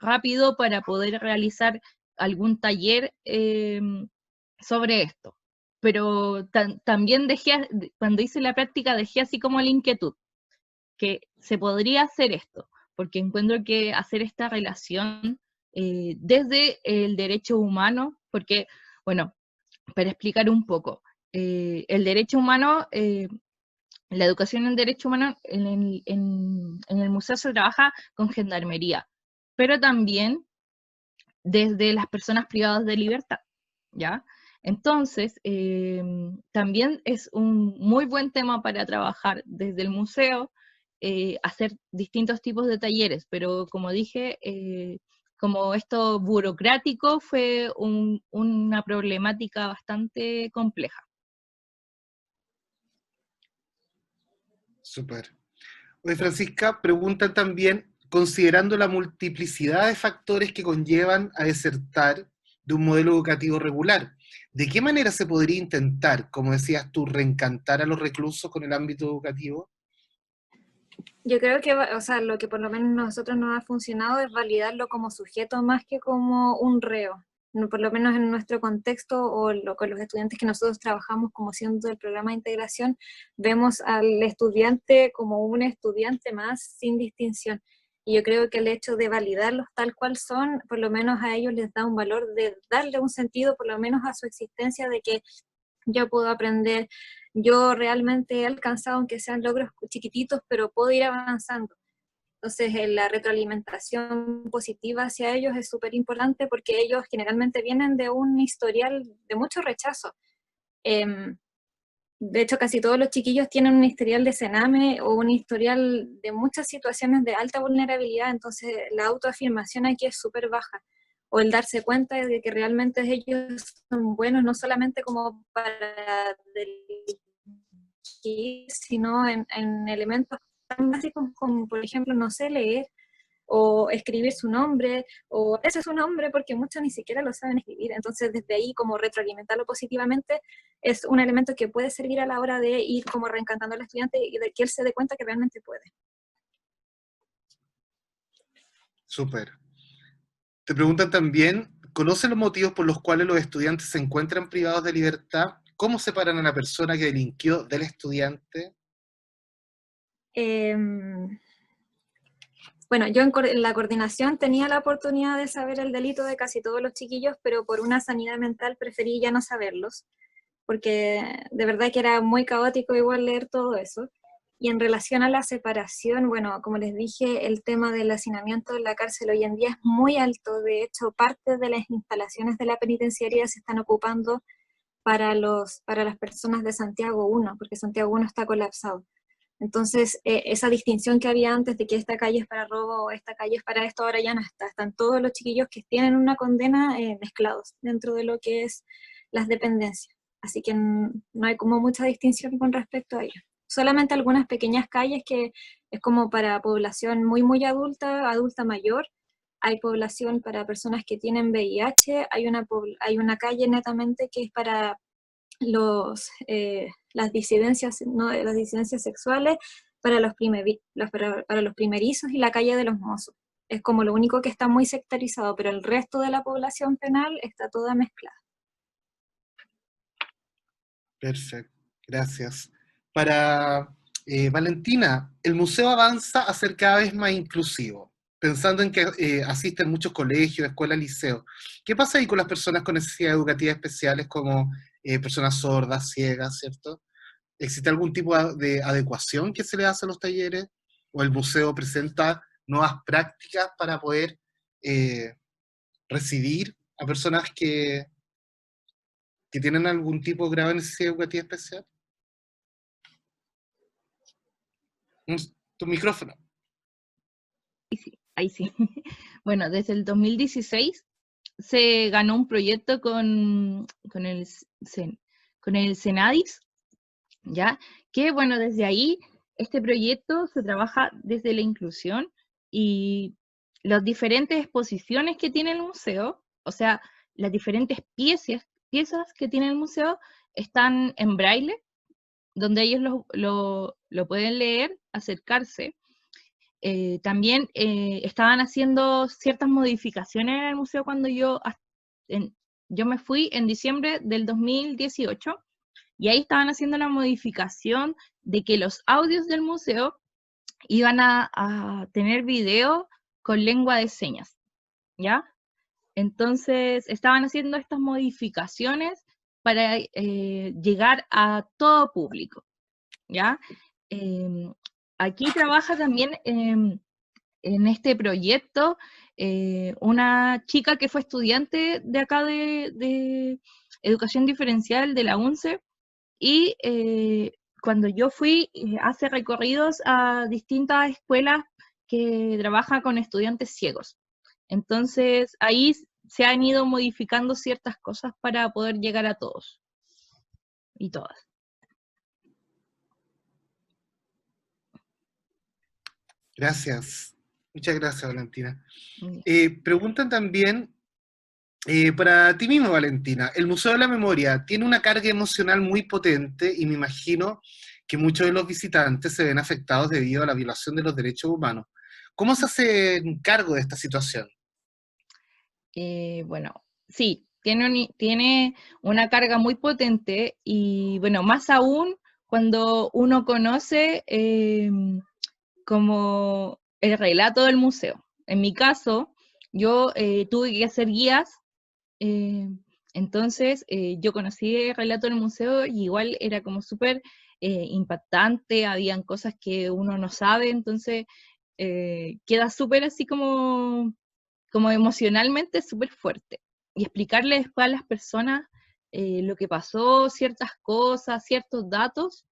Speaker 3: rápido para poder realizar algún taller sobre esto. Pero también cuando hice la práctica dejé así como la inquietud, que se podría hacer esto, porque encuentro que hacer esta relación desde el derecho humano, porque, bueno, para explicar un poco, el derecho humano, la educación en derecho humano en el museo se trabaja con gendarmería, pero también desde las personas privadas de libertad, ¿ya? Entonces, también es un muy buen tema para trabajar desde el museo, hacer distintos tipos de talleres, pero como dije, como esto burocrático fue una problemática bastante compleja.
Speaker 1: Súper. Oye, Francisca, preguntan también, considerando la multiplicidad de factores que conllevan a desertar de un modelo educativo regular, ¿de qué manera se podría intentar, como decías tú, reencantar a los reclusos con el ámbito educativo?
Speaker 2: Yo creo que, o sea, lo que por lo menos nosotros nos ha funcionado es validarlo como sujeto más que como un reo. por lo menos en nuestro contexto o con los estudiantes que nosotros trabajamos como siendo del programa de integración, vemos al estudiante como un estudiante más sin distinción. Y yo creo que el hecho de validarlos tal cual son, por lo menos a ellos les da un valor de darle un sentido, por lo menos a su existencia, de que yo puedo aprender, yo realmente he alcanzado, aunque sean logros chiquititos, pero puedo ir avanzando. Entonces, la retroalimentación positiva hacia ellos es súper importante porque ellos generalmente vienen de un historial de mucho rechazo. De hecho, casi todos los chiquillos tienen un historial de cename o un historial de muchas situaciones de alta vulnerabilidad, entonces la autoafirmación aquí es súper baja. O el darse cuenta de que realmente ellos son buenos, no solamente como para delinquir, sino en elementos tan básicos como, por ejemplo, no sé leer, o escribir su nombre, o ese es su nombre porque muchos ni siquiera lo saben escribir. Entonces, desde ahí, como retroalimentarlo positivamente, es un elemento que puede servir a la hora de ir como reencantando al estudiante y de que él se dé cuenta que realmente puede.
Speaker 1: Súper. Te preguntan también, ¿conocen los motivos por los cuales los estudiantes se encuentran privados de libertad? ¿Cómo separan a la persona que delinquió del estudiante?
Speaker 2: Bueno, yo en la coordinación tenía la oportunidad de saber el delito de casi todos los chiquillos, pero por una sanidad mental preferí ya no saberlos, porque de verdad que era muy caótico igual leer todo eso. Y en relación a la separación, bueno, como les dije, el tema del hacinamiento en la cárcel hoy en día es muy alto. De hecho, parte de las instalaciones de la penitenciaría se están ocupando para las personas de Santiago 1, porque Santiago 1 está colapsado. Entonces, esa distinción que había antes de que esta calle es para robo o esta calle es para esto, ahora ya no está. Están todos los chiquillos que tienen una condena mezclados dentro de lo que es las dependencias. Así que no hay como mucha distinción con respecto a ello. Solamente algunas pequeñas calles que es como para población muy, muy adulta, adulta mayor. Hay población para personas que tienen VIH, hay una calle netamente que es para las disidencias, ¿no? Las disidencias sexuales para para los primerizos y la calle de los mozos. Es como lo único que está muy sectarizado, pero el resto de la población penal está toda mezclada.
Speaker 1: Perfecto, gracias. Para Valentina, el museo avanza a ser cada vez más inclusivo, pensando en que asisten muchos colegios, escuelas, liceos. ¿Qué pasa ahí con las personas con necesidades educativas especiales como personas sordas, ciegas, ¿cierto? ¿Existe algún tipo de adecuación que se le hace a los talleres? ¿O el museo presenta nuevas prácticas para poder recibir a personas que tienen algún tipo de grave necesidad educativa especial? Tu micrófono.
Speaker 3: Ahí sí. Bueno, desde el 2016 se ganó un proyecto con el Senadis, ¿ya? Que bueno, desde ahí este proyecto se trabaja desde la inclusión y las diferentes exposiciones que tiene el museo, o sea, las diferentes piezas que tiene el museo están en braille, donde ellos lo pueden leer, acercarse. También estaban haciendo ciertas modificaciones en el museo cuando yo me fui en diciembre del 2018, y ahí estaban haciendo la modificación de que los audios del museo iban a tener video con lengua de señas, ¿ya? Entonces estaban haciendo estas modificaciones para llegar a todo público, ¿ya? Aquí trabaja también en este proyecto una chica que fue estudiante de acá de educación diferencial de la UNCE, y cuando yo fui, hace recorridos a distintas escuelas que trabajan con estudiantes ciegos. Entonces, ahí se han ido modificando ciertas cosas para poder llegar a todos y todas.
Speaker 1: Gracias. Muchas gracias, Valentina.
Speaker 3: Bien.
Speaker 1: Preguntan también, para ti mismo, Valentina, el Museo de la Memoria tiene una carga emocional muy potente y me imagino que muchos de los visitantes se ven afectados debido a la violación de los derechos humanos. ¿Cómo se hace cargo de esta situación?
Speaker 3: Bueno, sí, tiene una carga muy potente y bueno, más aún cuando uno conoce como el relato del museo. En mi caso, yo tuve que hacer guías, eh, entonces yo conocí el relato del museo y igual era como súper impactante, habían cosas que uno no sabe, entonces queda súper así como emocionalmente súper fuerte. Y explicarle después a las personas lo que pasó, ciertas cosas, ciertos datos,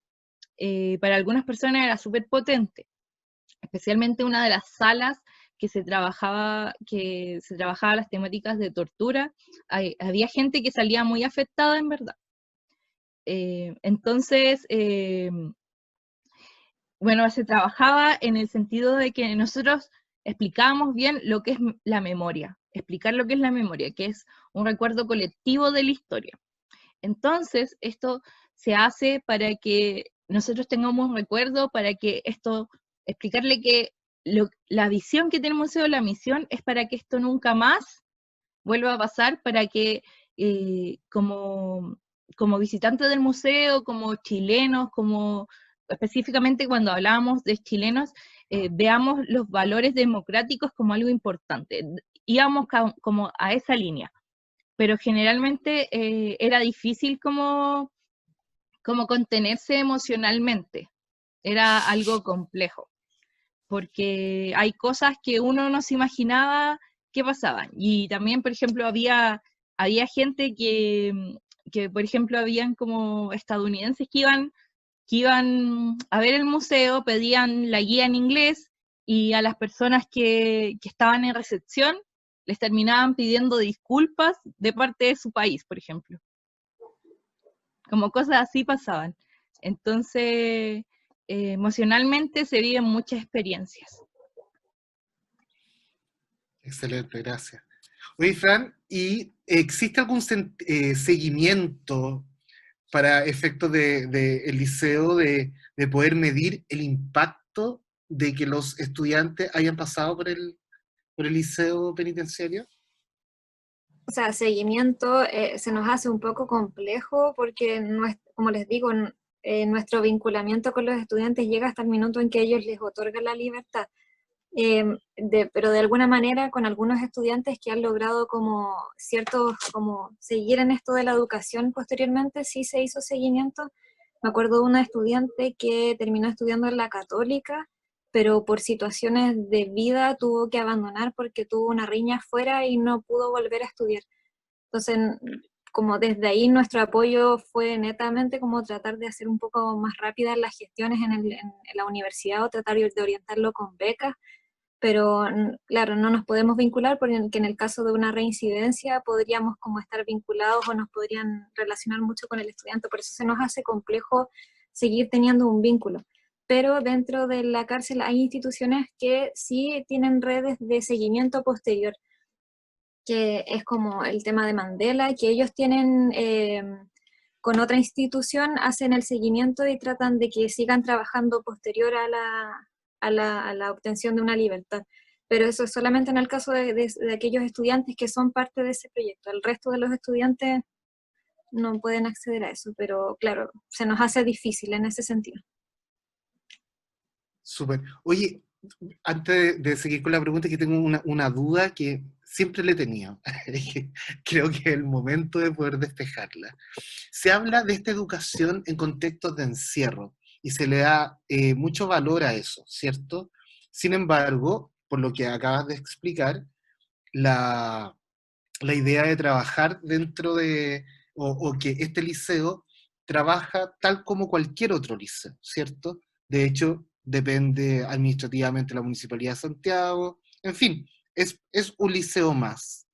Speaker 3: para algunas personas era súper potente, especialmente una de las salas que se trabajaba las temáticas de tortura, había gente que salía muy afectada en verdad. Entonces, bueno, se trabajaba en el sentido de que nosotros explicábamos bien lo que es la memoria, explicar lo que es la memoria, que es un recuerdo colectivo de la historia. Entonces, esto se hace para que nosotros tengamos un recuerdo, para que esto, explicarle que la visión que tiene el museo, la misión, es para que esto nunca más vuelva a pasar, para que como visitantes del museo, como chilenos, como específicamente cuando hablábamos de chilenos, veamos los valores democráticos como algo importante. Íbamos como a esa línea, pero generalmente era difícil como contenerse emocionalmente, era algo complejo, porque hay cosas que uno no se imaginaba que pasaban, y también, por ejemplo, había gente que, por ejemplo, habían como estadounidenses que iban a ver el museo, pedían la guía en inglés, y a las personas que estaban en recepción les terminaban pidiendo disculpas de parte de su país, por ejemplo. Como cosas así pasaban. Entonces, emocionalmente se viven muchas experiencias.
Speaker 1: Excelente, gracias. Oye, Fran, ¿y existe algún seguimiento para efectos de el liceo de poder medir el impacto de que los estudiantes hayan pasado por el liceo penitenciario?
Speaker 2: O sea, seguimiento se nos hace un poco complejo porque, como les digo, nuestro vinculamiento con los estudiantes llega hasta el minuto en que ellos les otorgan la libertad. Pero de alguna manera con algunos estudiantes que han logrado como seguir en esto de la educación posteriormente, sí se hizo seguimiento. Me acuerdo de una estudiante que terminó estudiando en la Católica, pero por situaciones de vida tuvo que abandonar porque tuvo una riña afuera y no pudo volver a estudiar. Entonces, como desde ahí nuestro apoyo fue netamente como tratar de hacer un poco más rápidas las gestiones en la universidad o tratar de orientarlo con becas, pero claro, no nos podemos vincular porque en el caso de una reincidencia podríamos como estar vinculados o nos podrían relacionar mucho con el estudiante, por eso se nos hace complejo seguir teniendo un vínculo. Pero dentro de la cárcel hay instituciones que sí tienen redes de seguimiento posterior, que es como el tema de Mandela, que ellos tienen con otra institución, hacen el seguimiento y tratan de que sigan trabajando posterior a la obtención de una libertad. Pero eso es solamente en el caso de aquellos estudiantes que son parte de ese proyecto. El resto de los estudiantes no pueden acceder a eso, pero claro, se nos hace difícil en ese sentido.
Speaker 1: Súper. Oye, antes de seguir con la pregunta, que tengo una duda que siempre le tenía. Creo que es el momento de poder despejarla. Se habla de esta educación en contextos de encierro y se le da mucho valor a eso, ¿cierto? Sin embargo, por lo que acabas de explicar, la idea de trabajar dentro de, o que este liceo trabaja tal como cualquier otro liceo, ¿cierto? De hecho, depende administrativamente de la Municipalidad de Santiago, en fin, es un liceo más.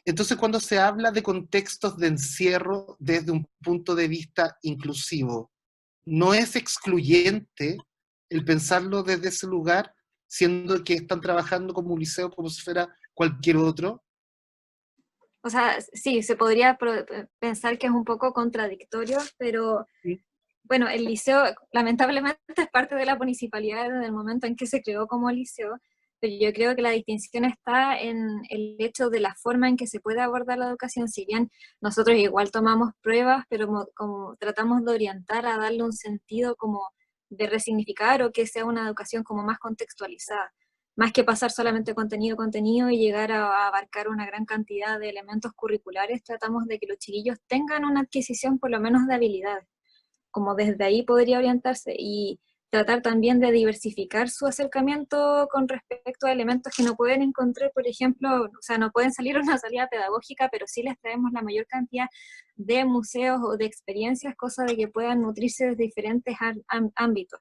Speaker 1: Entonces, cuando se habla de contextos de encierro desde un punto de vista inclusivo, no es excluyente el pensarlo desde ese lugar, siendo que están trabajando como un liceo como si fuera cualquier otro.
Speaker 2: O sea, sí, se podría pensar que es un poco contradictorio, pero
Speaker 1: Sí.
Speaker 2: bueno, el liceo lamentablemente es parte de la municipalidad desde el momento en que se creó como liceo, pero yo creo que la distinción está en el hecho de la forma en que se puede abordar la educación. Si bien nosotros igual tomamos pruebas, pero como tratamos de orientar a darle un sentido como de resignificar o que sea una educación como más contextualizada, más que pasar solamente contenido y llegar a abarcar una gran cantidad de elementos curriculares. Tratamos de que los chiquillos tengan una adquisición por lo menos de habilidades, como desde ahí podría orientarse, y tratar también de diversificar su acercamiento con respecto a elementos que no pueden encontrar, por ejemplo, o sea, no pueden salir a una salida pedagógica, pero sí les traemos la mayor cantidad de museos o de experiencias, cosa de que puedan nutrirse de diferentes ámbitos.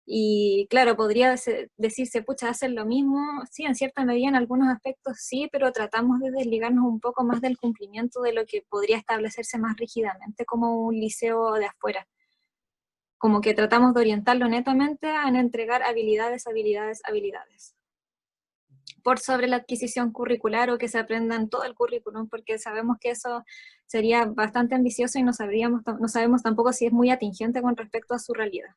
Speaker 2: Y claro, podría decirse, pucha, hacen lo mismo, sí, en cierta medida en algunos aspectos sí, pero tratamos de desligarnos un poco más del cumplimiento de lo que podría establecerse más rígidamente como un liceo de afuera. Como que tratamos de orientarlo netamente a entregar habilidades, habilidades, habilidades. Por sobre la adquisición curricular o que se aprendan todo el currículum, porque sabemos que eso sería bastante ambicioso y no sabemos tampoco si es muy atingente con respecto a su realidad.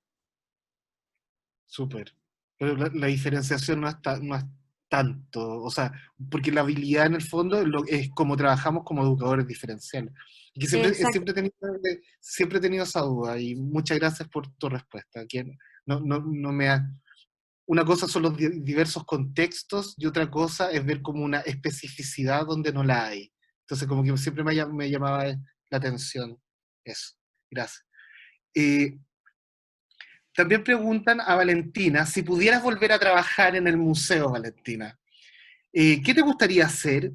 Speaker 1: Súper. Pero la diferenciación no es tanto, o sea, porque la habilidad en el fondo es como trabajamos como educadores diferenciales. Y que
Speaker 2: Exacto.
Speaker 1: siempre he tenido esa duda, y muchas gracias por tu respuesta. Que no me ha, una cosa son los diversos contextos y otra cosa es ver como una especificidad donde no la hay. Entonces como que siempre me llamaba la atención eso. Gracias. También preguntan a Valentina, si pudieras volver a trabajar en el museo, Valentina, ¿qué te gustaría hacer?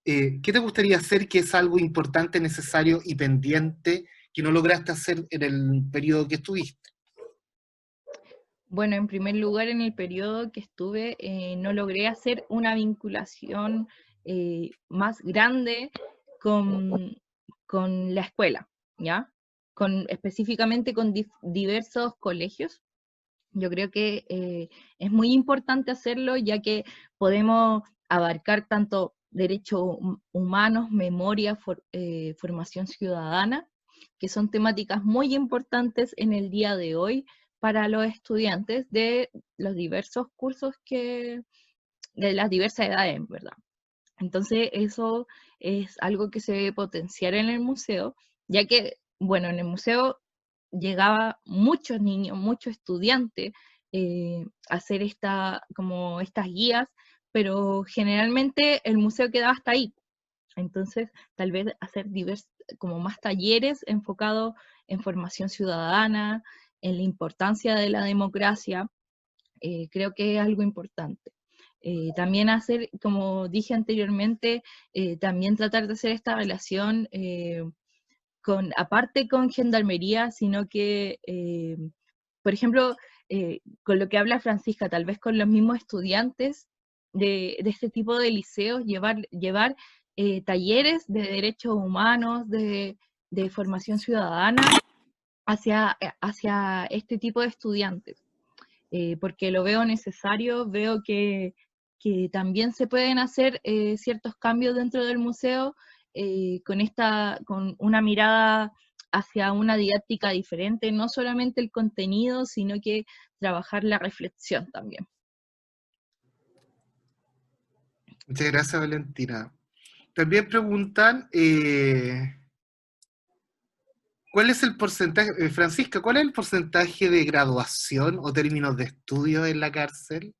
Speaker 1: ¿Qué te gustaría hacer que es algo importante, necesario y pendiente que no lograste hacer en el periodo que estuviste?
Speaker 3: Bueno, en primer lugar, en el periodo que estuve, no logré hacer una vinculación más grande con, con la escuela, ¿ya? Específicamente con diversos colegios. Yo creo que es muy importante hacerlo, ya que podemos abarcar tanto derechos humanos, memoria, formación ciudadana, que son temáticas muy importantes en el día de hoy para los estudiantes de los diversos cursos de las diversas edades, ¿verdad? Entonces eso es algo que se debe potenciar en el museo, ya que, bueno, en el museo llegaba muchos niños, muchos estudiantes a hacer como estas guías, pero generalmente el museo quedaba hasta ahí. Entonces, tal vez hacer como más talleres enfocados en formación ciudadana, en la importancia de la democracia, creo que es algo importante. También hacer, como dije anteriormente, también tratar de hacer esta relación aparte con gendarmería, sino que, por ejemplo, con lo que habla Francisca, tal vez con los mismos estudiantes de este tipo de liceos, llevar talleres de derechos humanos, de formación ciudadana hacia este tipo de estudiantes. Porque lo veo necesario, veo que también se pueden hacer ciertos cambios dentro del museo con una mirada hacia una didáctica diferente, no solamente el contenido, sino que trabajar la reflexión también.
Speaker 1: Muchas gracias, Valentina. También preguntan, ¿cuál es el porcentaje, Francisca, cuál es el porcentaje de graduación o términos de estudio en la cárcel?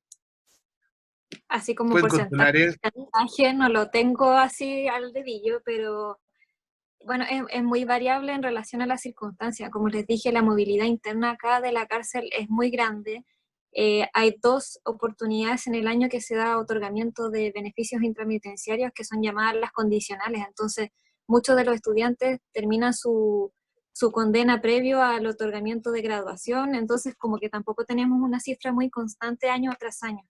Speaker 2: Así como
Speaker 1: ¿Pueden
Speaker 2: porcentaje
Speaker 1: controlar eso?
Speaker 2: no lo tengo así al dedillo, pero bueno, es muy variable en relación a las circunstancias. Como les dije, la movilidad interna acá de la cárcel es muy grande. Hay 2 oportunidades en el año que se da otorgamiento de beneficios intrapenitenciarios que son llamadas las condicionales. Entonces, muchos de los estudiantes terminan su condena previo al otorgamiento de graduación. Entonces, como que tampoco tenemos una cifra muy constante año tras año.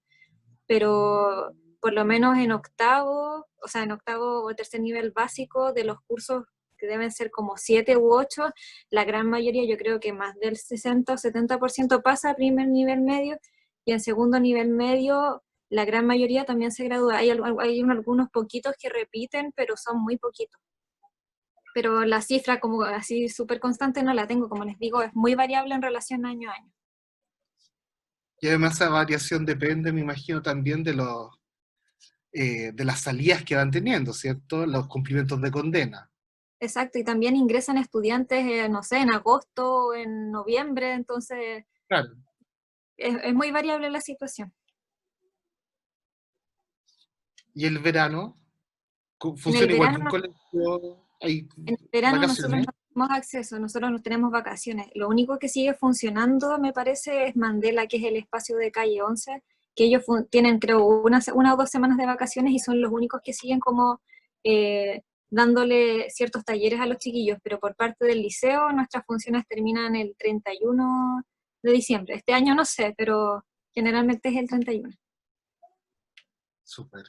Speaker 2: Pero por lo menos en octavo o tercer nivel básico de los cursos que deben ser como 7 u 8, la gran mayoría, yo creo que más del 60 o 70% pasa a primer nivel medio, y en segundo nivel medio la gran mayoría también se gradúa. Hay algunos poquitos que repiten, pero son muy poquitos. Pero la cifra como así súper constante no la tengo, como les digo, es muy variable en relación año a año.
Speaker 1: Y además esa variación depende, me imagino, también de las salidas que van teniendo, ¿cierto? Los cumplimientos de condena.
Speaker 2: Exacto, y también ingresan estudiantes, no sé, en agosto o en noviembre, entonces
Speaker 1: Claro.
Speaker 2: es muy variable la situación.
Speaker 1: ¿Y el verano?
Speaker 2: En el
Speaker 1: ¿Funciona igual que un
Speaker 2: verano,
Speaker 1: colegio? ¿Hay
Speaker 2: en el verano nosotros
Speaker 1: vacaciones?
Speaker 2: no tenemos acceso, nosotros no tenemos vacaciones. Lo único que sigue funcionando, me parece, es Mandela, que es el espacio de calle 11, que ellos tienen, creo, una o 2 semanas de vacaciones y son los únicos que siguen como dándole ciertos talleres a los chiquillos, pero por parte del liceo nuestras funciones terminan el 31 de diciembre. Este año no sé, pero generalmente es el 31.
Speaker 1: Súper.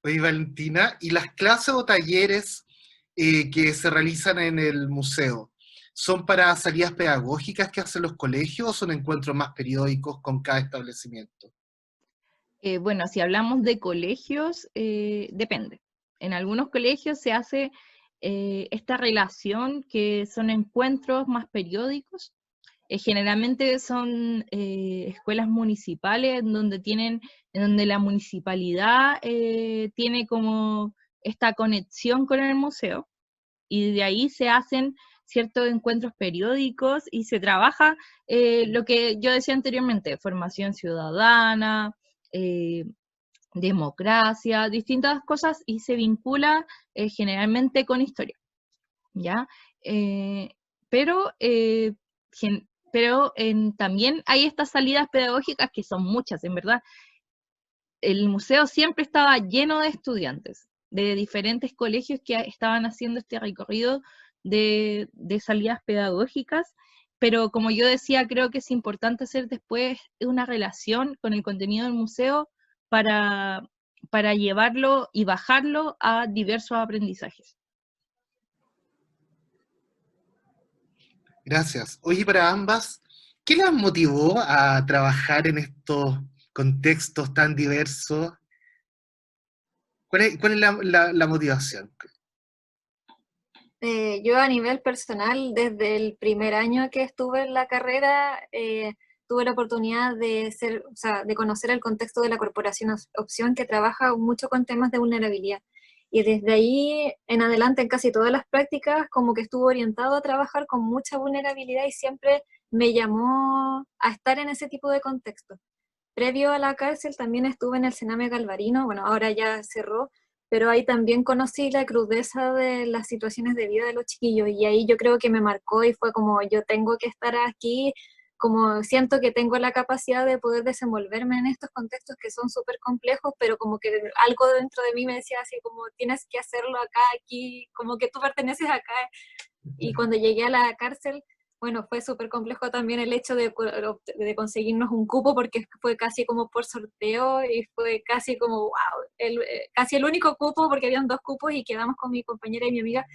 Speaker 1: Oye, Valentina, ¿y las clases o talleres que se realizan en el museo son para salidas pedagógicas que hacen los colegios o son encuentros más periódicos con cada establecimiento?
Speaker 3: Bueno, si hablamos de colegios, depende. En algunos colegios se hace esta relación que son encuentros más periódicos. Generalmente son escuelas municipales en donde la municipalidad tiene como esta conexión con el museo y de ahí se hacen ciertos encuentros periódicos y se trabaja lo que yo decía anteriormente, formación ciudadana, eh, democracia, distintas cosas y se vincula generalmente con historia, ¿ya? Eh, pero también hay estas salidas pedagógicas que son muchas, en verdad. El museo siempre estaba lleno de estudiantes de diferentes colegios que estaban haciendo este recorrido de salidas pedagógicas, pero como yo decía, creo que es importante hacer después una relación con el contenido del museo para, para llevarlo y bajarlo a diversos aprendizajes.
Speaker 1: Gracias. Oye, para ambas, ¿qué las motivó a trabajar en estos contextos tan diversos? ¿Cuál es la motivación?
Speaker 2: Yo a nivel personal, desde el primer año que estuve en la carrera, tuve la oportunidad o sea, de conocer el contexto de la Corporación Opción, que trabaja mucho con temas de vulnerabilidad. Y desde ahí en adelante, en casi todas las prácticas, como que estuve orientado a trabajar con mucha vulnerabilidad y siempre me llamó a estar en ese tipo de contexto. Previo a la cárcel también estuve en el Sename Galvarino, bueno, ahora ya cerró, pero ahí también conocí la crudeza de las situaciones de vida de los chiquillos y ahí yo creo que me marcó y fue como yo tengo que estar aquí, como siento que tengo la capacidad de poder desenvolverme en estos contextos que son súper complejos, pero como que algo dentro de mí me decía así como tienes que hacerlo acá, aquí, como que tú perteneces acá. Y cuando llegué a la cárcel, bueno, fue súper complejo también el hecho de conseguirnos un cupo porque fue casi como por sorteo y fue casi como, wow, casi el único cupo porque habían 2 cupos y quedamos con mi compañera y mi amiga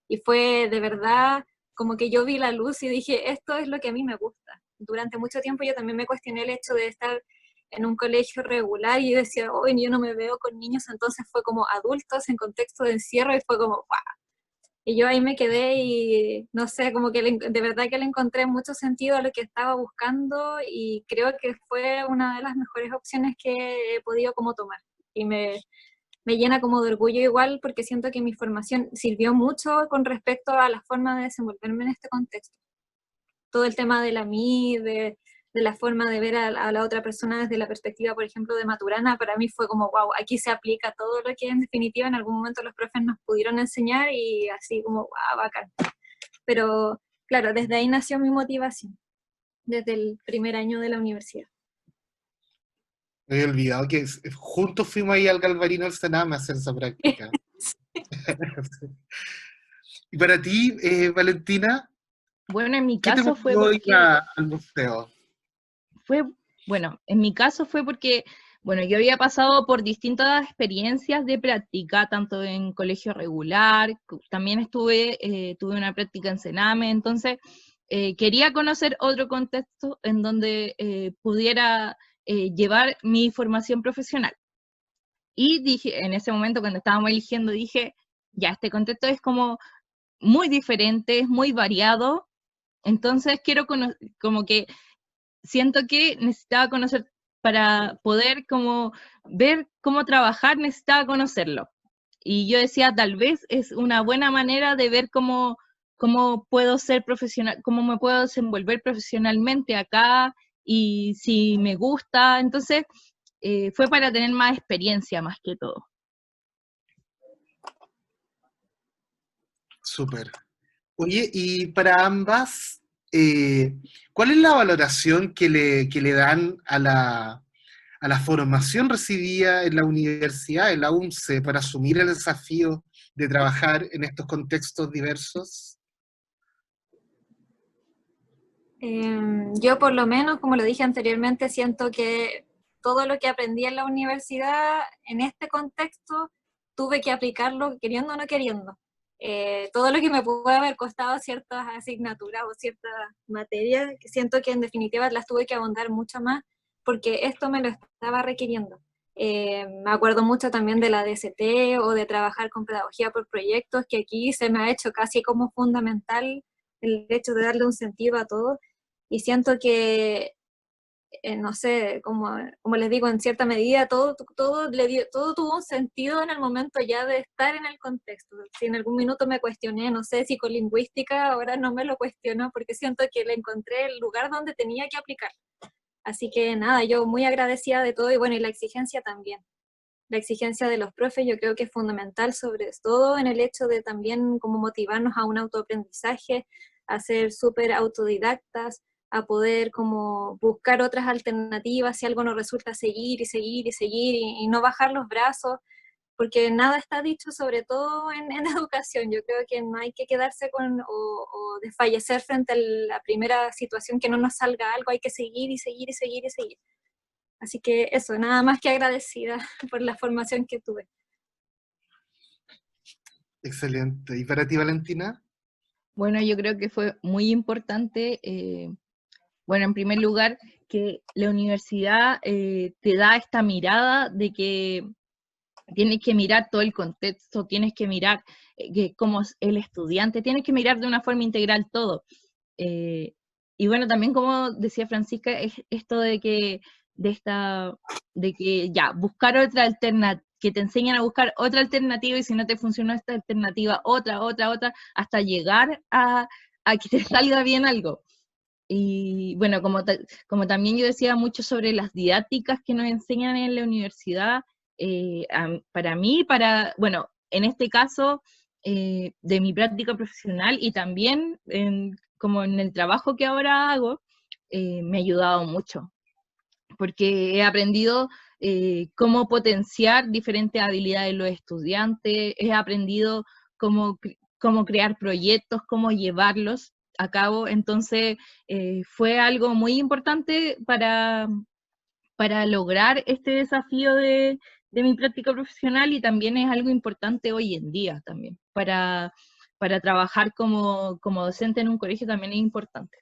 Speaker 2: y fue de verdad como que yo vi la luz y dije, esto es lo que a mí me gusta. Durante mucho tiempo yo también me cuestioné el hecho de estar en un colegio regular y yo decía, hoy yo no me veo con niños, entonces fue como adultos en contexto de encierro y fue como, wow. Y yo ahí me quedé y no sé, como que de verdad que le encontré mucho sentido a lo que estaba buscando y creo que fue una de las mejores opciones que he podido como tomar. Y me llena como de orgullo igual porque siento que mi formación sirvió mucho con respecto a la forma de desenvolverme en este contexto. Todo el tema de la mí, de la forma de ver a la otra persona desde la perspectiva, por ejemplo, de Maturana, para mí fue como, wow, aquí se aplica todo lo que en definitiva en algún momento los profes nos pudieron enseñar y así como, wow, bacán. Pero claro, desde ahí nació mi motivación, desde el primer año de la universidad.
Speaker 1: Me había olvidado que juntos fuimos ahí al Galvarino del Sename a hacer esa práctica. Y para ti, Valentina,
Speaker 3: Bueno, en mi
Speaker 1: ¿qué te
Speaker 3: caso fue
Speaker 1: motivó a ir
Speaker 3: porque
Speaker 1: al museo?
Speaker 3: en mi caso fue porque, bueno, yo había pasado por distintas experiencias de práctica, tanto en colegio regular, también tuve una práctica en Sename, entonces quería conocer otro contexto en donde pudiera llevar mi formación profesional. Y dije, en ese momento cuando estábamos eligiendo, dije, ya, este contexto es como muy diferente, es muy variado, entonces quiero como que siento que necesitaba conocer para poder como ver cómo trabajar necesitaba conocerlo. Y yo decía, tal vez es una buena manera de ver cómo puedo ser profesional, cómo me puedo desenvolver profesionalmente acá y si me gusta. Entonces, fue para tener más experiencia más que todo.
Speaker 1: Súper. Oye, y para ambas, ¿cuál es la valoración que le dan a la formación recibida en la universidad, en la UNCE, para asumir el desafío de trabajar en estos contextos diversos?
Speaker 2: Yo por lo menos, como lo dije anteriormente, siento que todo lo que aprendí en la universidad, en este contexto, tuve que aplicarlo queriendo o no queriendo. Todo lo que me pudo haber costado ciertas asignaturas o ciertas materias, que siento que en definitiva las tuve que abondar mucho más, porque esto me lo estaba requiriendo. Me acuerdo mucho también de la DCT o de trabajar con pedagogía por proyectos, que aquí se me ha hecho casi como fundamental el hecho de darle un sentido a todo. Y siento que, no sé, como les digo, en cierta medida todo tuvo un sentido en el momento ya de estar en el contexto. Si en algún minuto me cuestioné, no sé, psicolingüística, ahora no me lo cuestiono porque siento que le encontré el lugar donde tenía que aplicar. Así que nada, yo muy agradecida de todo y bueno, y la exigencia también. La exigencia de los profes yo creo que es fundamental, sobre todo en el hecho de también como motivarnos a un autoaprendizaje, a ser súper autodidactas, a poder como buscar otras alternativas, si algo nos resulta seguir y seguir y seguir y no bajar los brazos, porque nada está dicho, sobre todo en educación. Yo creo que no hay que quedarse o desfallecer frente a la primera situación que no nos salga algo, hay que seguir y seguir y seguir y seguir. Así que eso, nada más que agradecida por la formación que tuve.
Speaker 1: Excelente. ¿Y para ti, Valentina?
Speaker 3: Bueno, yo creo que fue muy importante, bueno, en primer lugar, que la universidad te da esta mirada de que tienes que mirar todo el contexto, tienes que mirar cómo es el estudiante, tienes que mirar de una forma integral todo. Y bueno, también como decía Francisca, es esto de que ya, buscar otra alternativa, que te enseñan a buscar otra alternativa y si no te funcionó esta alternativa, otra, hasta llegar a que te salga bien algo. Y bueno, como también yo decía mucho sobre las didácticas que nos enseñan en la universidad, para mí, bueno, en este caso, de mi práctica profesional y también como en el trabajo que ahora hago, me ha ayudado mucho, porque he aprendido cómo potenciar diferentes habilidades de los estudiantes, he aprendido cómo crear proyectos, cómo llevarlos a cabo, entonces fue algo muy importante para lograr este desafío de mi práctica profesional y también es algo importante hoy en día también, para trabajar como docente en un colegio también es importante.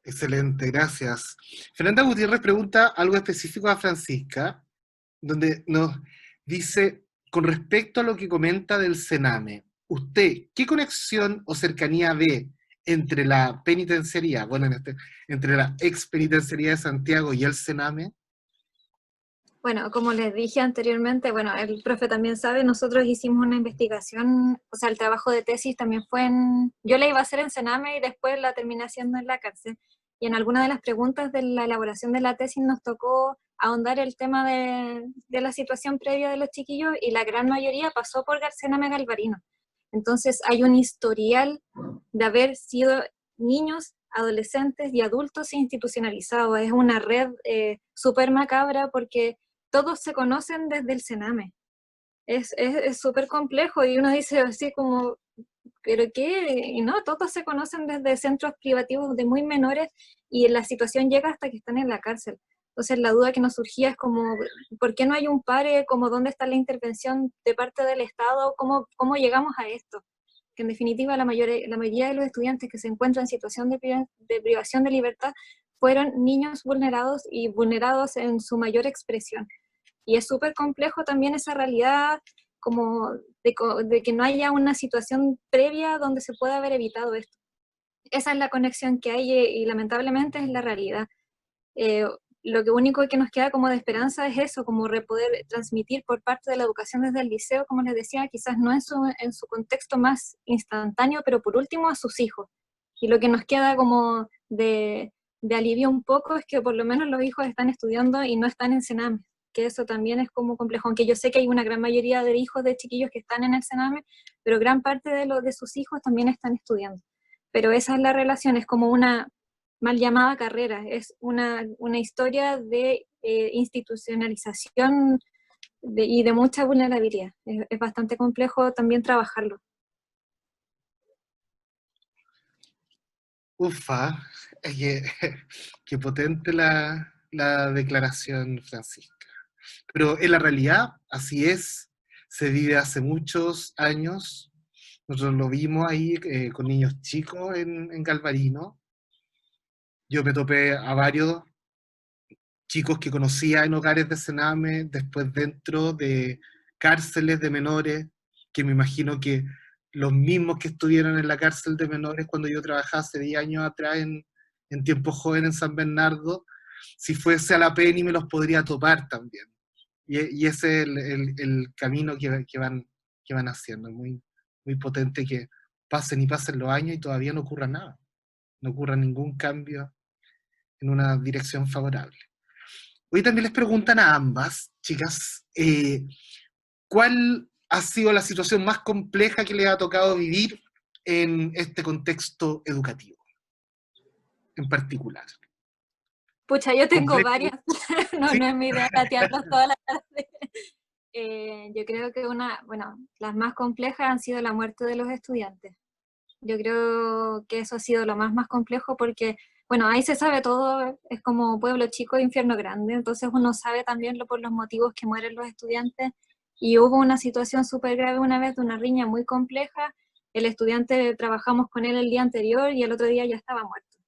Speaker 1: Excelente, gracias. Fernanda Gutiérrez pregunta algo específico a Francisca, donde nos dice, con respecto a lo que comenta del Sename, ¿usted qué conexión o cercanía ve entre la penitenciaría, bueno, entre la ex penitenciaría de Santiago y el Sename?
Speaker 2: Bueno, como les dije anteriormente, bueno, el profe también sabe, nosotros hicimos una investigación, o sea, el trabajo de tesis también fue yo la iba a hacer en Sename y después la terminé haciendo en la cárcel. Y en alguna de las preguntas de la elaboración de la tesis nos tocó ahondar el tema de la situación previa de los chiquillos y la gran mayoría pasó por Sename Galvarino. Entonces hay un historial de haber sido niños, adolescentes y adultos institucionalizados. Es una red súper macabra porque todos se conocen desde el Sename. Es súper complejo y uno dice así como, ¿pero qué? Y no, todos se conocen desde centros privativos de muy menores y la situación llega hasta que están en la cárcel. Entonces la duda que nos surgía es como, ¿por qué no hay un pare? Como, ¿dónde está la intervención de parte del Estado? ¿Cómo llegamos a esto? Que en definitiva la mayoría de los estudiantes que se encuentran en situación de privación de libertad fueron niños vulnerados y vulnerados en su mayor expresión. Y es súper complejo también esa realidad como de que no haya una situación previa donde se pueda haber evitado esto. Esa es la conexión que hay y lamentablemente es la realidad. lo que único que nos queda como de esperanza es eso, como poder transmitir por parte de la educación desde el liceo, como les decía, quizás no en su contexto más instantáneo, pero por último a sus hijos. Y lo que nos queda como de alivio un poco es que por lo menos los hijos están estudiando y no están en Sename, que eso también es como complejo, aunque yo sé que hay una gran mayoría de hijos de chiquillos que están en el Sename, pero gran parte de sus hijos también están estudiando. Pero esa es la relación, es como una mal llamada carrera, es una historia de institucionalización y de mucha vulnerabilidad. Es bastante complejo también trabajarlo.
Speaker 1: Ufa, qué, qué potente la declaración, Francisca. Pero en la realidad, así es, se vive hace muchos años. Nosotros lo vimos ahí con niños chicos en Galvarino. Yo me topé a varios chicos que conocía en hogares de Sename, después dentro de cárceles de menores, que me imagino que los mismos que estuvieron en la cárcel de menores cuando yo trabajaba hace 10 años atrás en Tiempo Joven en San Bernardo, si fuese a la PENI me los podría topar también. Y ese es el camino que van haciendo, muy, muy potente, que pasen y pasen los años y todavía no ocurra nada, no ocurra ningún cambio en una dirección favorable. Hoy también les preguntan a ambas, chicas, ¿cuál ha sido la situación más compleja que les ha tocado vivir en este contexto educativo, en particular?
Speaker 2: Pucha, yo tengo
Speaker 1: Complejo.
Speaker 2: varias, no,
Speaker 1: Sí.
Speaker 2: no es mi idea platearlas toda la tarde. Yo creo que las más complejas han sido la muerte de los estudiantes. Yo creo que eso ha sido lo más complejo porque, bueno, ahí se sabe todo, es como pueblo chico, infierno grande, entonces uno sabe también por los motivos que mueren los estudiantes, y hubo una situación súper grave una vez de una riña muy compleja, el estudiante trabajamos con él el día anterior y el otro día ya estaba muerto.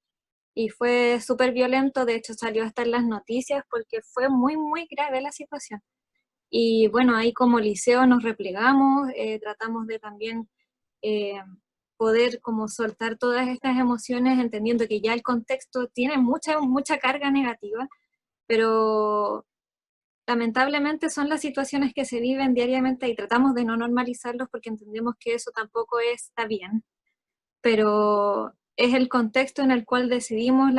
Speaker 2: Y fue súper violento, de hecho salió hasta en las noticias porque fue muy, muy grave la situación. Y bueno, ahí como liceo nos replegamos, tratamos de también poder como soltar todas estas emociones, entendiendo que ya el contexto tiene mucha, mucha carga negativa, pero lamentablemente son las situaciones que se viven diariamente y tratamos de no normalizarlos porque entendemos que eso tampoco está bien, pero es el contexto en el cual decidimos en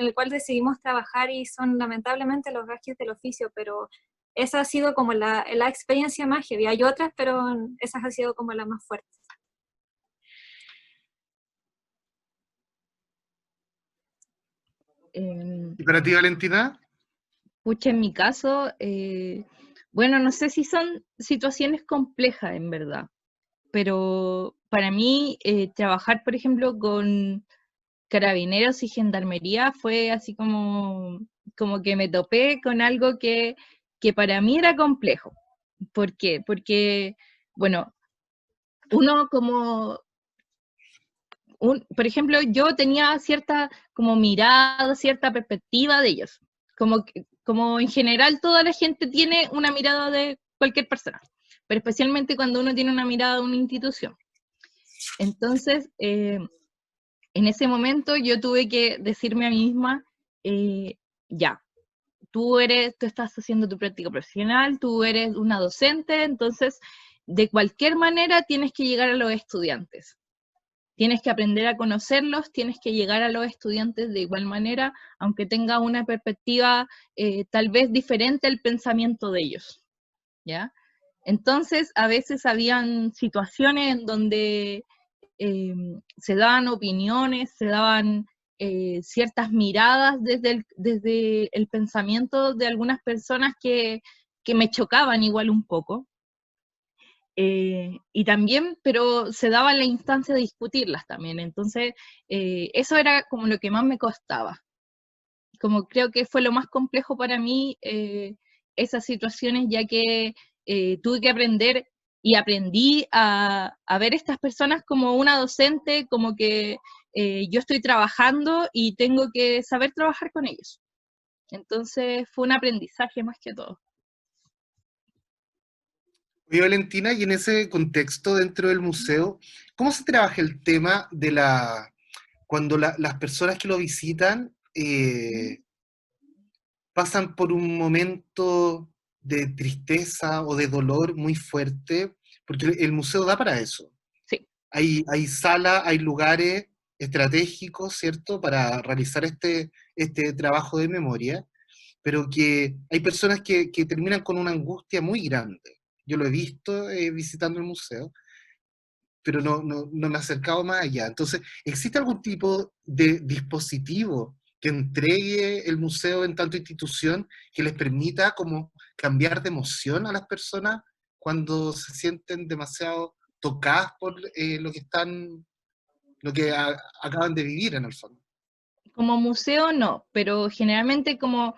Speaker 2: el cual decidimos trabajar y son lamentablemente los gajes del oficio, pero esa ha sido como la experiencia más heavy. Hay otras, pero esas ha sido como la más fuerte.
Speaker 1: ¿Y para ti, Valentina?
Speaker 3: Pucha, en mi caso, bueno, no sé si son situaciones complejas en verdad, pero para mí trabajar, por ejemplo, con carabineros y gendarmería fue así como que me topé con algo que para mí era complejo. ¿Por qué? Porque, bueno, uno por ejemplo, yo tenía cierta como mirada, cierta perspectiva de ellos. Como en general toda la gente tiene una mirada de cualquier persona, pero especialmente cuando uno tiene una mirada de una institución. Entonces, en ese momento yo tuve que decirme a mí misma, ya, tú estás haciendo tu práctica profesional, tú eres una docente, entonces de cualquier manera tienes que llegar a los estudiantes. Tienes que aprender a conocerlos, tienes que llegar a los estudiantes de igual manera, aunque tenga una perspectiva tal vez diferente al pensamiento de ellos, ¿ya? Entonces, a veces habían situaciones en donde se daban opiniones, se daban ciertas miradas desde el pensamiento de algunas personas que me chocaban igual un poco. Y también, pero se daba la instancia de discutirlas también, entonces eso era como lo que más me costaba, como creo que fue lo más complejo para mí, esas situaciones, ya que tuve que aprender y aprendí a ver estas personas como una docente, como que yo estoy trabajando y tengo que saber trabajar con ellos, entonces fue un aprendizaje más que todo.
Speaker 1: Oye, Valentina, y en ese contexto dentro del museo, ¿cómo se trabaja el tema de cuando las personas que lo visitan pasan por un momento de tristeza o de dolor muy fuerte, porque el museo da para eso.
Speaker 3: Sí.
Speaker 1: Hay salas, hay lugares estratégicos, ¿cierto?, para realizar este trabajo de memoria, pero que hay personas que terminan con una angustia muy grande. Yo lo he visto visitando el museo, pero no me he acercado más allá. Entonces, ¿existe algún tipo de dispositivo que entregue el museo en tanto institución que les permita como cambiar de emoción a las personas cuando se sienten demasiado tocadas por lo que acaban de vivir en el fondo?
Speaker 3: Como museo no, pero generalmente como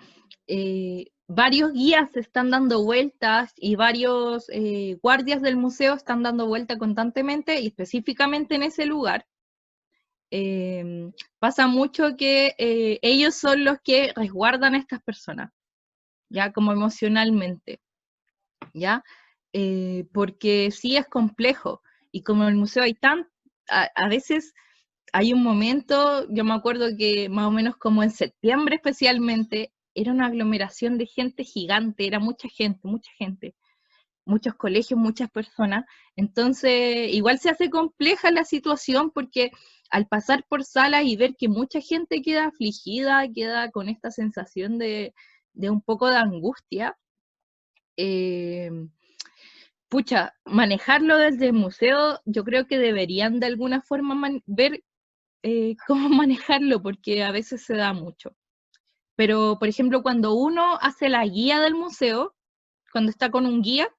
Speaker 3: varios guías están dando vueltas y varios guardias del museo están dando vuelta constantemente y específicamente en ese lugar. Pasa mucho que ellos son los que resguardan a estas personas, ya como emocionalmente, ¿ya? Porque sí es complejo y como en el museo hay a veces hay un momento, yo me acuerdo que más o menos como en septiembre especialmente, era una aglomeración de gente gigante, era mucha gente, muchos colegios, muchas personas, entonces igual se hace compleja la situación porque al pasar por salas y ver que mucha gente queda afligida, queda con esta sensación de un poco de angustia, eh, pucha, manejarlo desde el museo, yo creo que deberían de alguna forma ver cómo manejarlo, porque a veces se da mucho. Pero, por ejemplo, cuando uno hace la guía del museo, cuando está con un guía,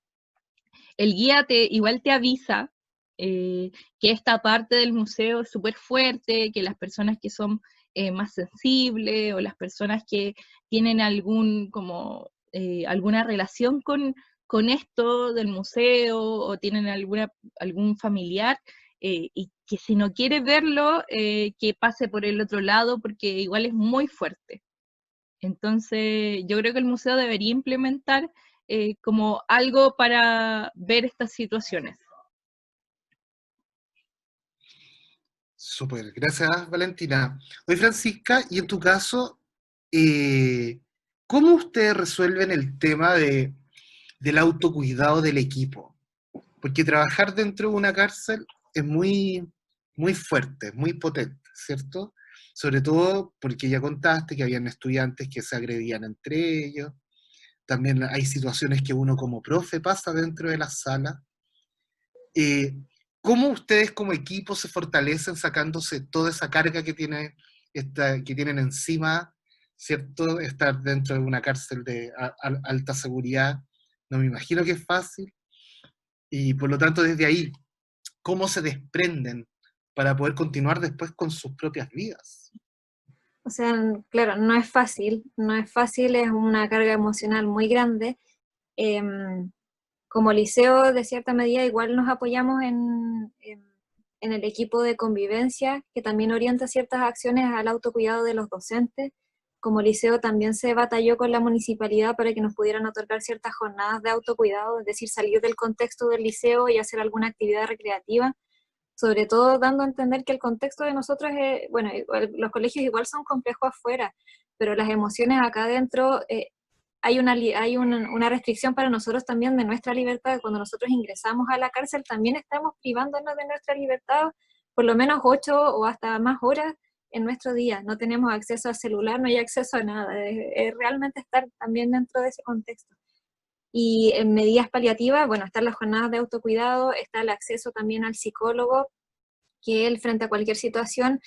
Speaker 3: el guía igual te avisa que esta parte del museo es súper fuerte, que las personas que son más sensibles o las personas que tienen alguna relación con esto del museo o tienen algún familiar, y que si no quiere verlo, que pase por el otro lado porque igual es muy fuerte. Entonces, yo creo que el museo debería implementar como algo para ver estas situaciones.
Speaker 1: Súper, gracias Valentina. Oye Francisca, y en tu caso, ¿cómo ustedes resuelven el tema del autocuidado del equipo? Porque trabajar dentro de una cárcel es muy fuerte, muy potente, ¿cierto? Sobre todo porque ya contaste que habían estudiantes que se agredían entre ellos, también hay situaciones que uno como profe pasa dentro de la sala. ¿Cómo ustedes como equipo se fortalecen sacándose toda esa carga que tienen encima, ¿cierto? Estar dentro de una cárcel de alta seguridad, no me imagino que es fácil, y por lo tanto desde ahí, ¿cómo se desprenden para poder continuar después con sus propias vidas?
Speaker 2: O sea, claro, no es fácil, es una carga emocional muy grande. Como liceo, de cierta medida, igual nos apoyamos en el equipo de convivencia, que también orienta ciertas acciones al autocuidado de los docentes. Como liceo también se batalló con la municipalidad para que nos pudieran otorgar ciertas jornadas de autocuidado, es decir, salir del contexto del liceo y hacer alguna actividad recreativa, sobre todo dando a entender que el contexto de nosotros es, bueno, los colegios igual son complejos afuera, pero las emociones acá adentro, hay una restricción para nosotros también de nuestra libertad. Cuando nosotros ingresamos a la cárcel también estamos privándonos de nuestra libertad por lo menos 8 o hasta más horas en nuestro día. No tenemos acceso al celular, no hay acceso a nada. Es realmente estar también dentro de ese contexto. Y en medidas paliativas, bueno, están las jornadas de autocuidado, está el acceso también al psicólogo, que él frente a cualquier situación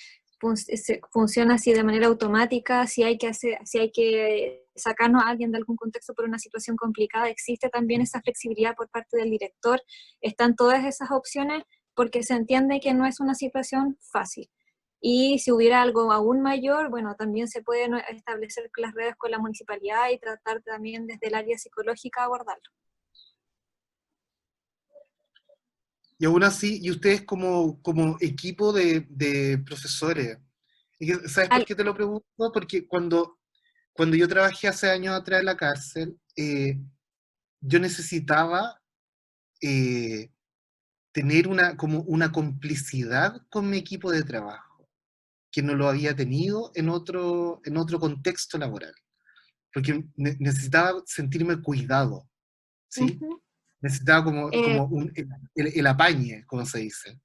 Speaker 2: funciona así de manera automática. Si hay que sacarnos a alguien de algún contexto por una situación complicada, existe también esa flexibilidad por parte del director. Están todas esas opciones porque se entiende que no es una situación fácil. Y si hubiera algo aún mayor, bueno, también se pueden establecer las redes con la municipalidad y tratar también desde el área psicológica abordarlo.
Speaker 1: Y aún así, y ustedes como equipo de profesores, ¿sabes por qué te lo pregunto? Porque cuando yo trabajé hace años atrás en la cárcel, yo necesitaba eh, tener como una complicidad con mi equipo de trabajo, que no lo había tenido en otro contexto laboral, porque necesitaba sentirme cuidado, ¿sí?
Speaker 2: Ujú.
Speaker 1: Necesitaba como,
Speaker 2: Eh,
Speaker 1: el apañe, como se dice,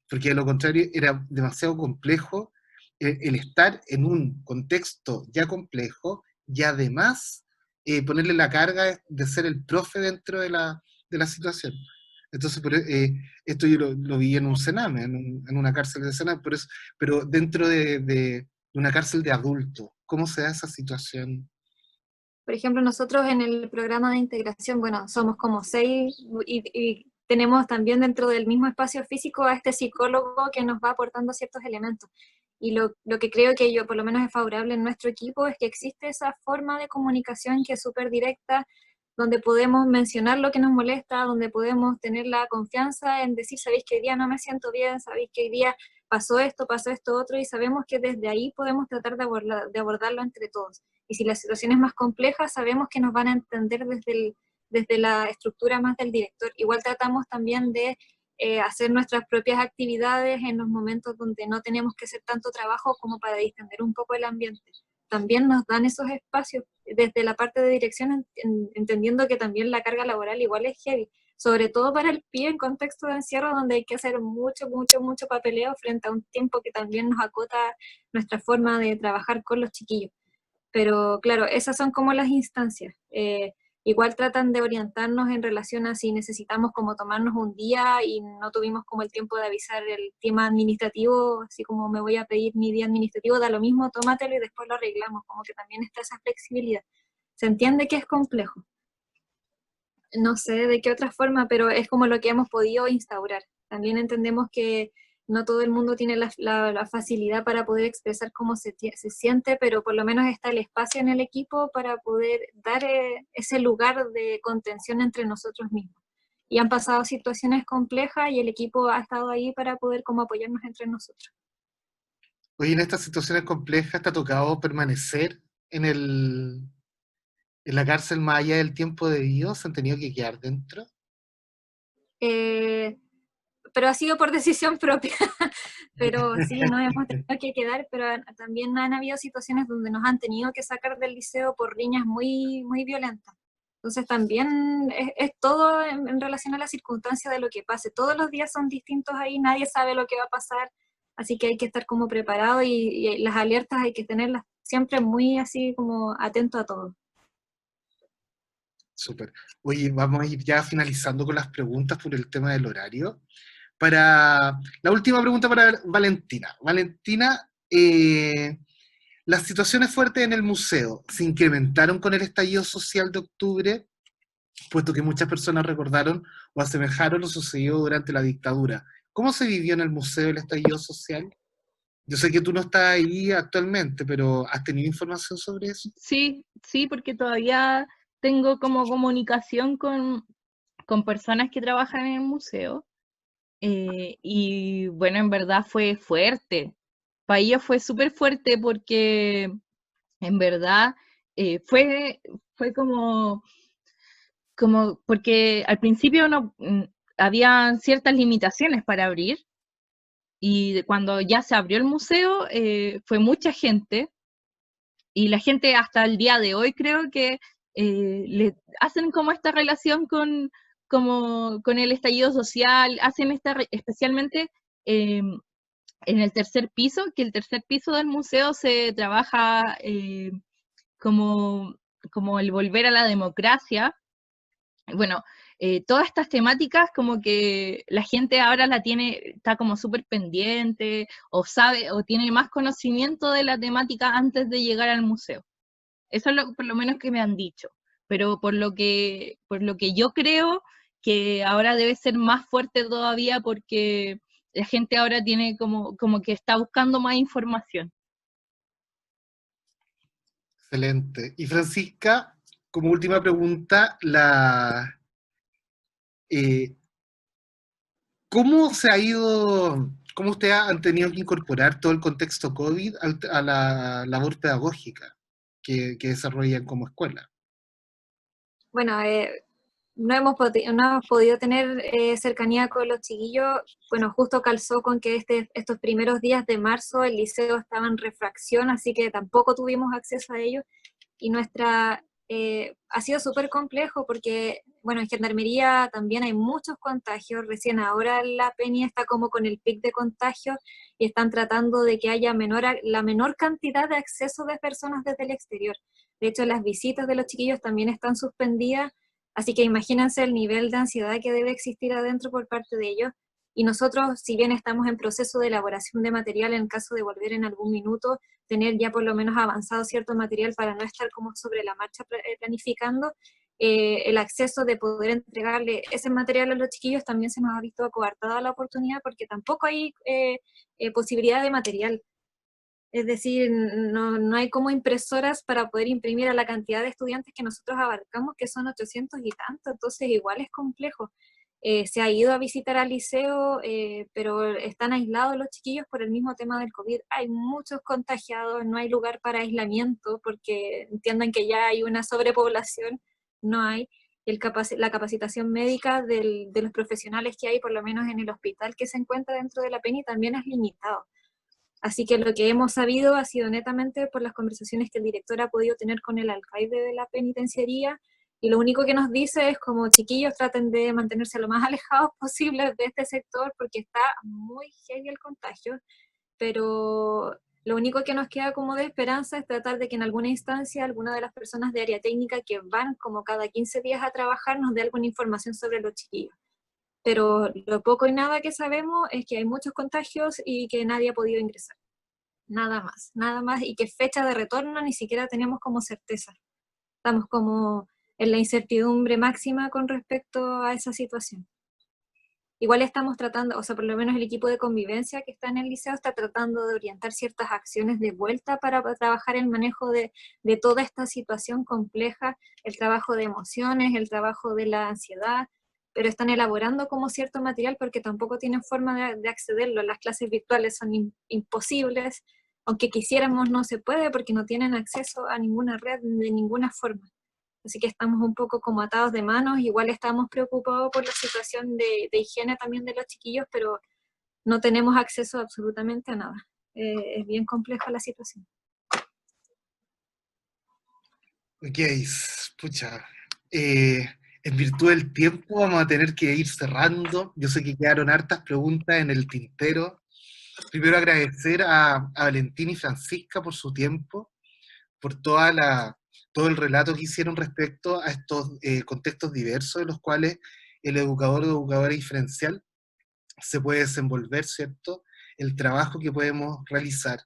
Speaker 1: porque de lo contrario era demasiado complejo el estar en un contexto ya complejo y además ponerle la carga de ser el profe dentro de la situación. Entonces, esto yo lo vi en un cename, en una cárcel de cename, pero dentro de una cárcel de adultos. ¿Cómo se da esa situación?
Speaker 2: por ejemplo, nosotros en el programa de integración, bueno, somos como 6 y tenemos también dentro del mismo espacio físico a este psicólogo que nos va aportando ciertos elementos. Y lo que creo que yo, por lo menos es favorable en nuestro equipo, es que existe esa forma de comunicación que es súper directa, donde podemos mencionar lo que nos molesta, donde podemos tener la confianza en decir, sabéis que hoy día no me siento bien, sabéis que hoy día pasó esto otro, y sabemos que desde ahí podemos tratar de abordarlo entre todos. Y si la situación es más compleja, sabemos que nos van a entender desde la estructura más del director. Igual tratamos también de hacer nuestras propias actividades en los momentos donde no tenemos que hacer tanto trabajo como para distender un poco el ambiente. También nos dan esos espacios desde la parte de dirección, entendiendo que también la carga laboral igual es heavy, sobre todo para el PIE en contexto de encierro, donde hay que hacer mucho papeleo frente a un tiempo que también nos acota nuestra forma de trabajar con los chiquillos. Pero claro, esas son como las instancias. Igual tratan de orientarnos en relación a si necesitamos como tomarnos un día y no tuvimos como el tiempo de avisar el tema administrativo, así como me voy a pedir mi día administrativo, da lo mismo, tómatelo y después lo arreglamos, como que también está esa flexibilidad. Se entiende que es complejo. No sé de qué otra forma, pero es como lo que hemos podido instaurar. También entendemos que no todo el mundo tiene la facilidad para poder expresar cómo se siente, pero por lo menos está el espacio en el equipo para poder dar ese lugar de contención entre nosotros mismos. Y han pasado situaciones complejas y el equipo ha estado ahí para poder como apoyarnos entre nosotros.
Speaker 1: Hoy en estas situaciones complejas te ha tocado permanecer en la cárcel más allá del tiempo debido, se han tenido que quedar dentro.
Speaker 2: Eh, pero ha sido por decisión propia. Pero sí, nos hemos tenido que quedar, pero también han habido situaciones donde nos han tenido que sacar del liceo por riñas muy violentas. Entonces también es todo en relación a la circunstancia de lo que pase. Todos los días son distintos ahí, nadie sabe lo que va a pasar, así que hay que estar como preparado y las alertas hay que tenerlas siempre muy así como atento a todo.
Speaker 1: Súper. Oye, vamos a ir ya finalizando con las preguntas por el tema del horario. Para la última pregunta para Valentina. Valentina, las situaciones fuertes en el museo se incrementaron con el estallido social de octubre, puesto que muchas personas recordaron o asemejaron lo sucedido durante la dictadura. ¿Cómo se vivió en el museo el estallido social? Yo sé que tú no estás ahí actualmente, pero ¿has tenido información sobre eso?
Speaker 3: Sí, sí, porque todavía tengo como comunicación con personas que trabajan en el museo. Y bueno, en verdad fue fuerte. Para ellos fue súper fuerte porque en verdad fue como, porque al principio no, había ciertas limitaciones para abrir, y cuando ya se abrió el museo fue mucha gente, y la gente hasta el día de hoy creo que le hacen como esta relación con el estallido social, hacen especialmente en el tercer piso, que el tercer piso del museo se trabaja como, como el volver a la democracia. Bueno, todas estas temáticas como que la gente ahora está como súper pendiente, o sabe, o tiene más conocimiento de la temática antes de llegar al museo. Eso es por lo menos que me han dicho. Pero por lo que yo creo que ahora debe ser más fuerte todavía, porque la gente ahora tiene como que está buscando más información.
Speaker 1: Excelente. Y Francisca, como última pregunta, eh, ¿cómo se ha ido, cómo ustedes han tenido que incorporar todo el contexto COVID a la labor pedagógica que desarrollan como escuela?
Speaker 2: Bueno, no hemos podido tener cercanía con los chiquillos. Bueno, justo calzó con que estos primeros días de marzo el liceo estaba en refracción, así que tampoco tuvimos acceso a ellos. Y ha sido súper complejo porque, bueno, en Gendarmería también hay muchos contagios. Recién ahora la Peña está como con el pic de contagios y están tratando de que haya la menor cantidad de acceso de personas desde el exterior. De hecho, las visitas de los chiquillos también están suspendidas, así que imagínense el nivel de ansiedad que debe existir adentro por parte de ellos. Y nosotros, si bien estamos en proceso de elaboración de material, en caso de volver en algún minuto, tener ya por lo menos avanzado cierto material para no estar como sobre la marcha planificando, el acceso de poder entregarle ese material a los chiquillos también se nos ha visto coartada la oportunidad porque tampoco hay posibilidad de material. Es decir, no hay como impresoras para poder imprimir a la cantidad de estudiantes que nosotros abarcamos, que son 800 y tanto, entonces igual es complejo. Se ha ido a visitar al liceo, pero están aislados los chiquillos por el mismo tema del COVID. Hay muchos contagiados, no hay lugar para aislamiento, porque entiendan que ya hay una sobrepoblación, no hay. La capacitación médica de los profesionales que hay, por lo menos en el hospital que se encuentra dentro de la PENI, también es limitado. Así que lo que hemos sabido ha sido netamente por las conversaciones que el director ha podido tener con el alcaide de la penitenciaría, y lo único que nos dice es como chiquillos traten de mantenerse lo más alejados posible de este sector porque está muy heavy el contagio, pero lo único que nos queda como de esperanza es tratar de que en alguna instancia alguna de las personas de área técnica que van como cada 15 días a trabajar nos dé alguna información sobre los chiquillos. Pero lo poco y nada que sabemos es que hay muchos contagios y que nadie ha podido ingresar. Nada más, y que fecha de retorno ni siquiera tenemos como certeza. Estamos como en la incertidumbre máxima con respecto a esa situación. Igual estamos tratando, o sea, por lo menos el equipo de convivencia que está en el liceo está tratando de orientar ciertas acciones de vuelta para trabajar el manejo de toda esta situación compleja, el trabajo de emociones, el trabajo de la ansiedad, pero están elaborando como cierto material porque tampoco tienen forma de accederlo. Las clases virtuales son imposibles, aunque quisiéramos no se puede porque no tienen acceso a ninguna red de ninguna forma. Así que estamos un poco como atados de manos. Igual estamos preocupados por la situación de higiene también de los chiquillos, pero no tenemos acceso absolutamente a nada. Es bien compleja la situación.
Speaker 1: Ok, pucha. En virtud del tiempo vamos a tener que ir cerrando. Yo sé que quedaron hartas preguntas en el tintero. Primero agradecer a Valentín y Francisca por su tiempo, por todo el relato que hicieron respecto a estos contextos diversos en los cuales el educador o educadora diferencial se puede desenvolver, ¿cierto? El trabajo que podemos realizar.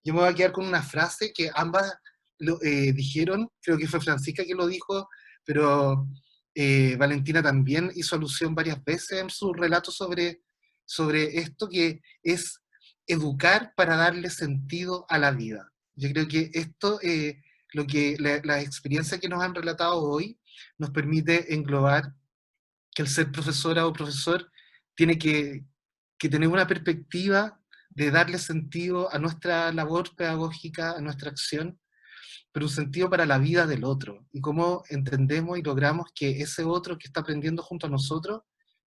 Speaker 1: Yo me voy a quedar con una frase que ambas dijeron, creo que fue Francisca que lo dijo, pero Valentina también hizo alusión varias veces en su relato sobre esto, que es educar para darle sentido a la vida. Yo creo que esto, la experiencia que nos han relatado hoy, nos permite englobar que el ser profesora o profesor tiene que tener una perspectiva de darle sentido a nuestra labor pedagógica, a nuestra acción, pero un sentido para la vida del otro, y cómo entendemos y logramos que ese otro que está aprendiendo junto a nosotros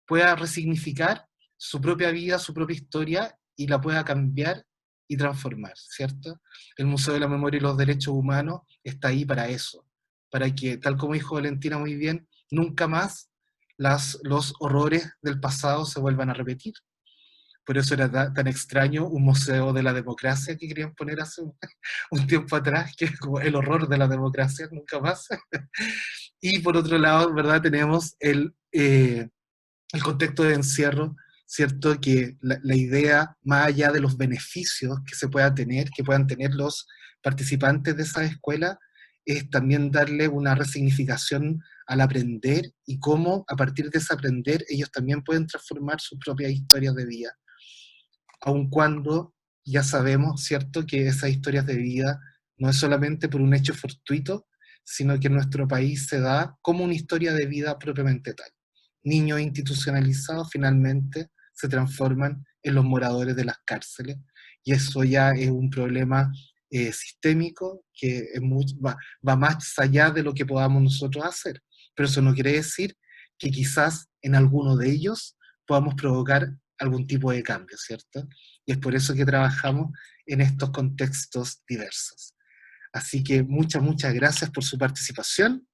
Speaker 1: pueda resignificar su propia vida, su propia historia, y la pueda cambiar y transformar, ¿cierto? El Museo de la Memoria y los Derechos Humanos está ahí para eso, para que, tal como dijo Valentina muy bien, nunca más los horrores del pasado se vuelvan a repetir. Por eso era tan extraño un museo de la democracia que querían poner hace un tiempo atrás, que es como el horror de la democracia, nunca más. Y por otro lado, ¿verdad? Tenemos el contexto de encierro, ¿cierto? Que la idea, más allá de los beneficios que se puedan tener, que puedan tener los participantes de esa escuela, es también darle una resignificación al aprender y cómo a partir de ese aprender ellos también pueden transformar sus propias historias de vida. Aun cuando ya sabemos, ¿cierto?, que esas historias de vida no es solamente por un hecho fortuito, sino que en nuestro país se da como una historia de vida propiamente tal. Niños institucionalizados finalmente se transforman en los moradores de las cárceles, y eso ya es un problema sistémico que va más allá de lo que podamos nosotros hacer. Pero eso no quiere decir que quizás en alguno de ellos podamos provocar algún tipo de cambio, ¿cierto? Y es por eso que trabajamos en estos contextos diversos. Así que muchas gracias por su participación.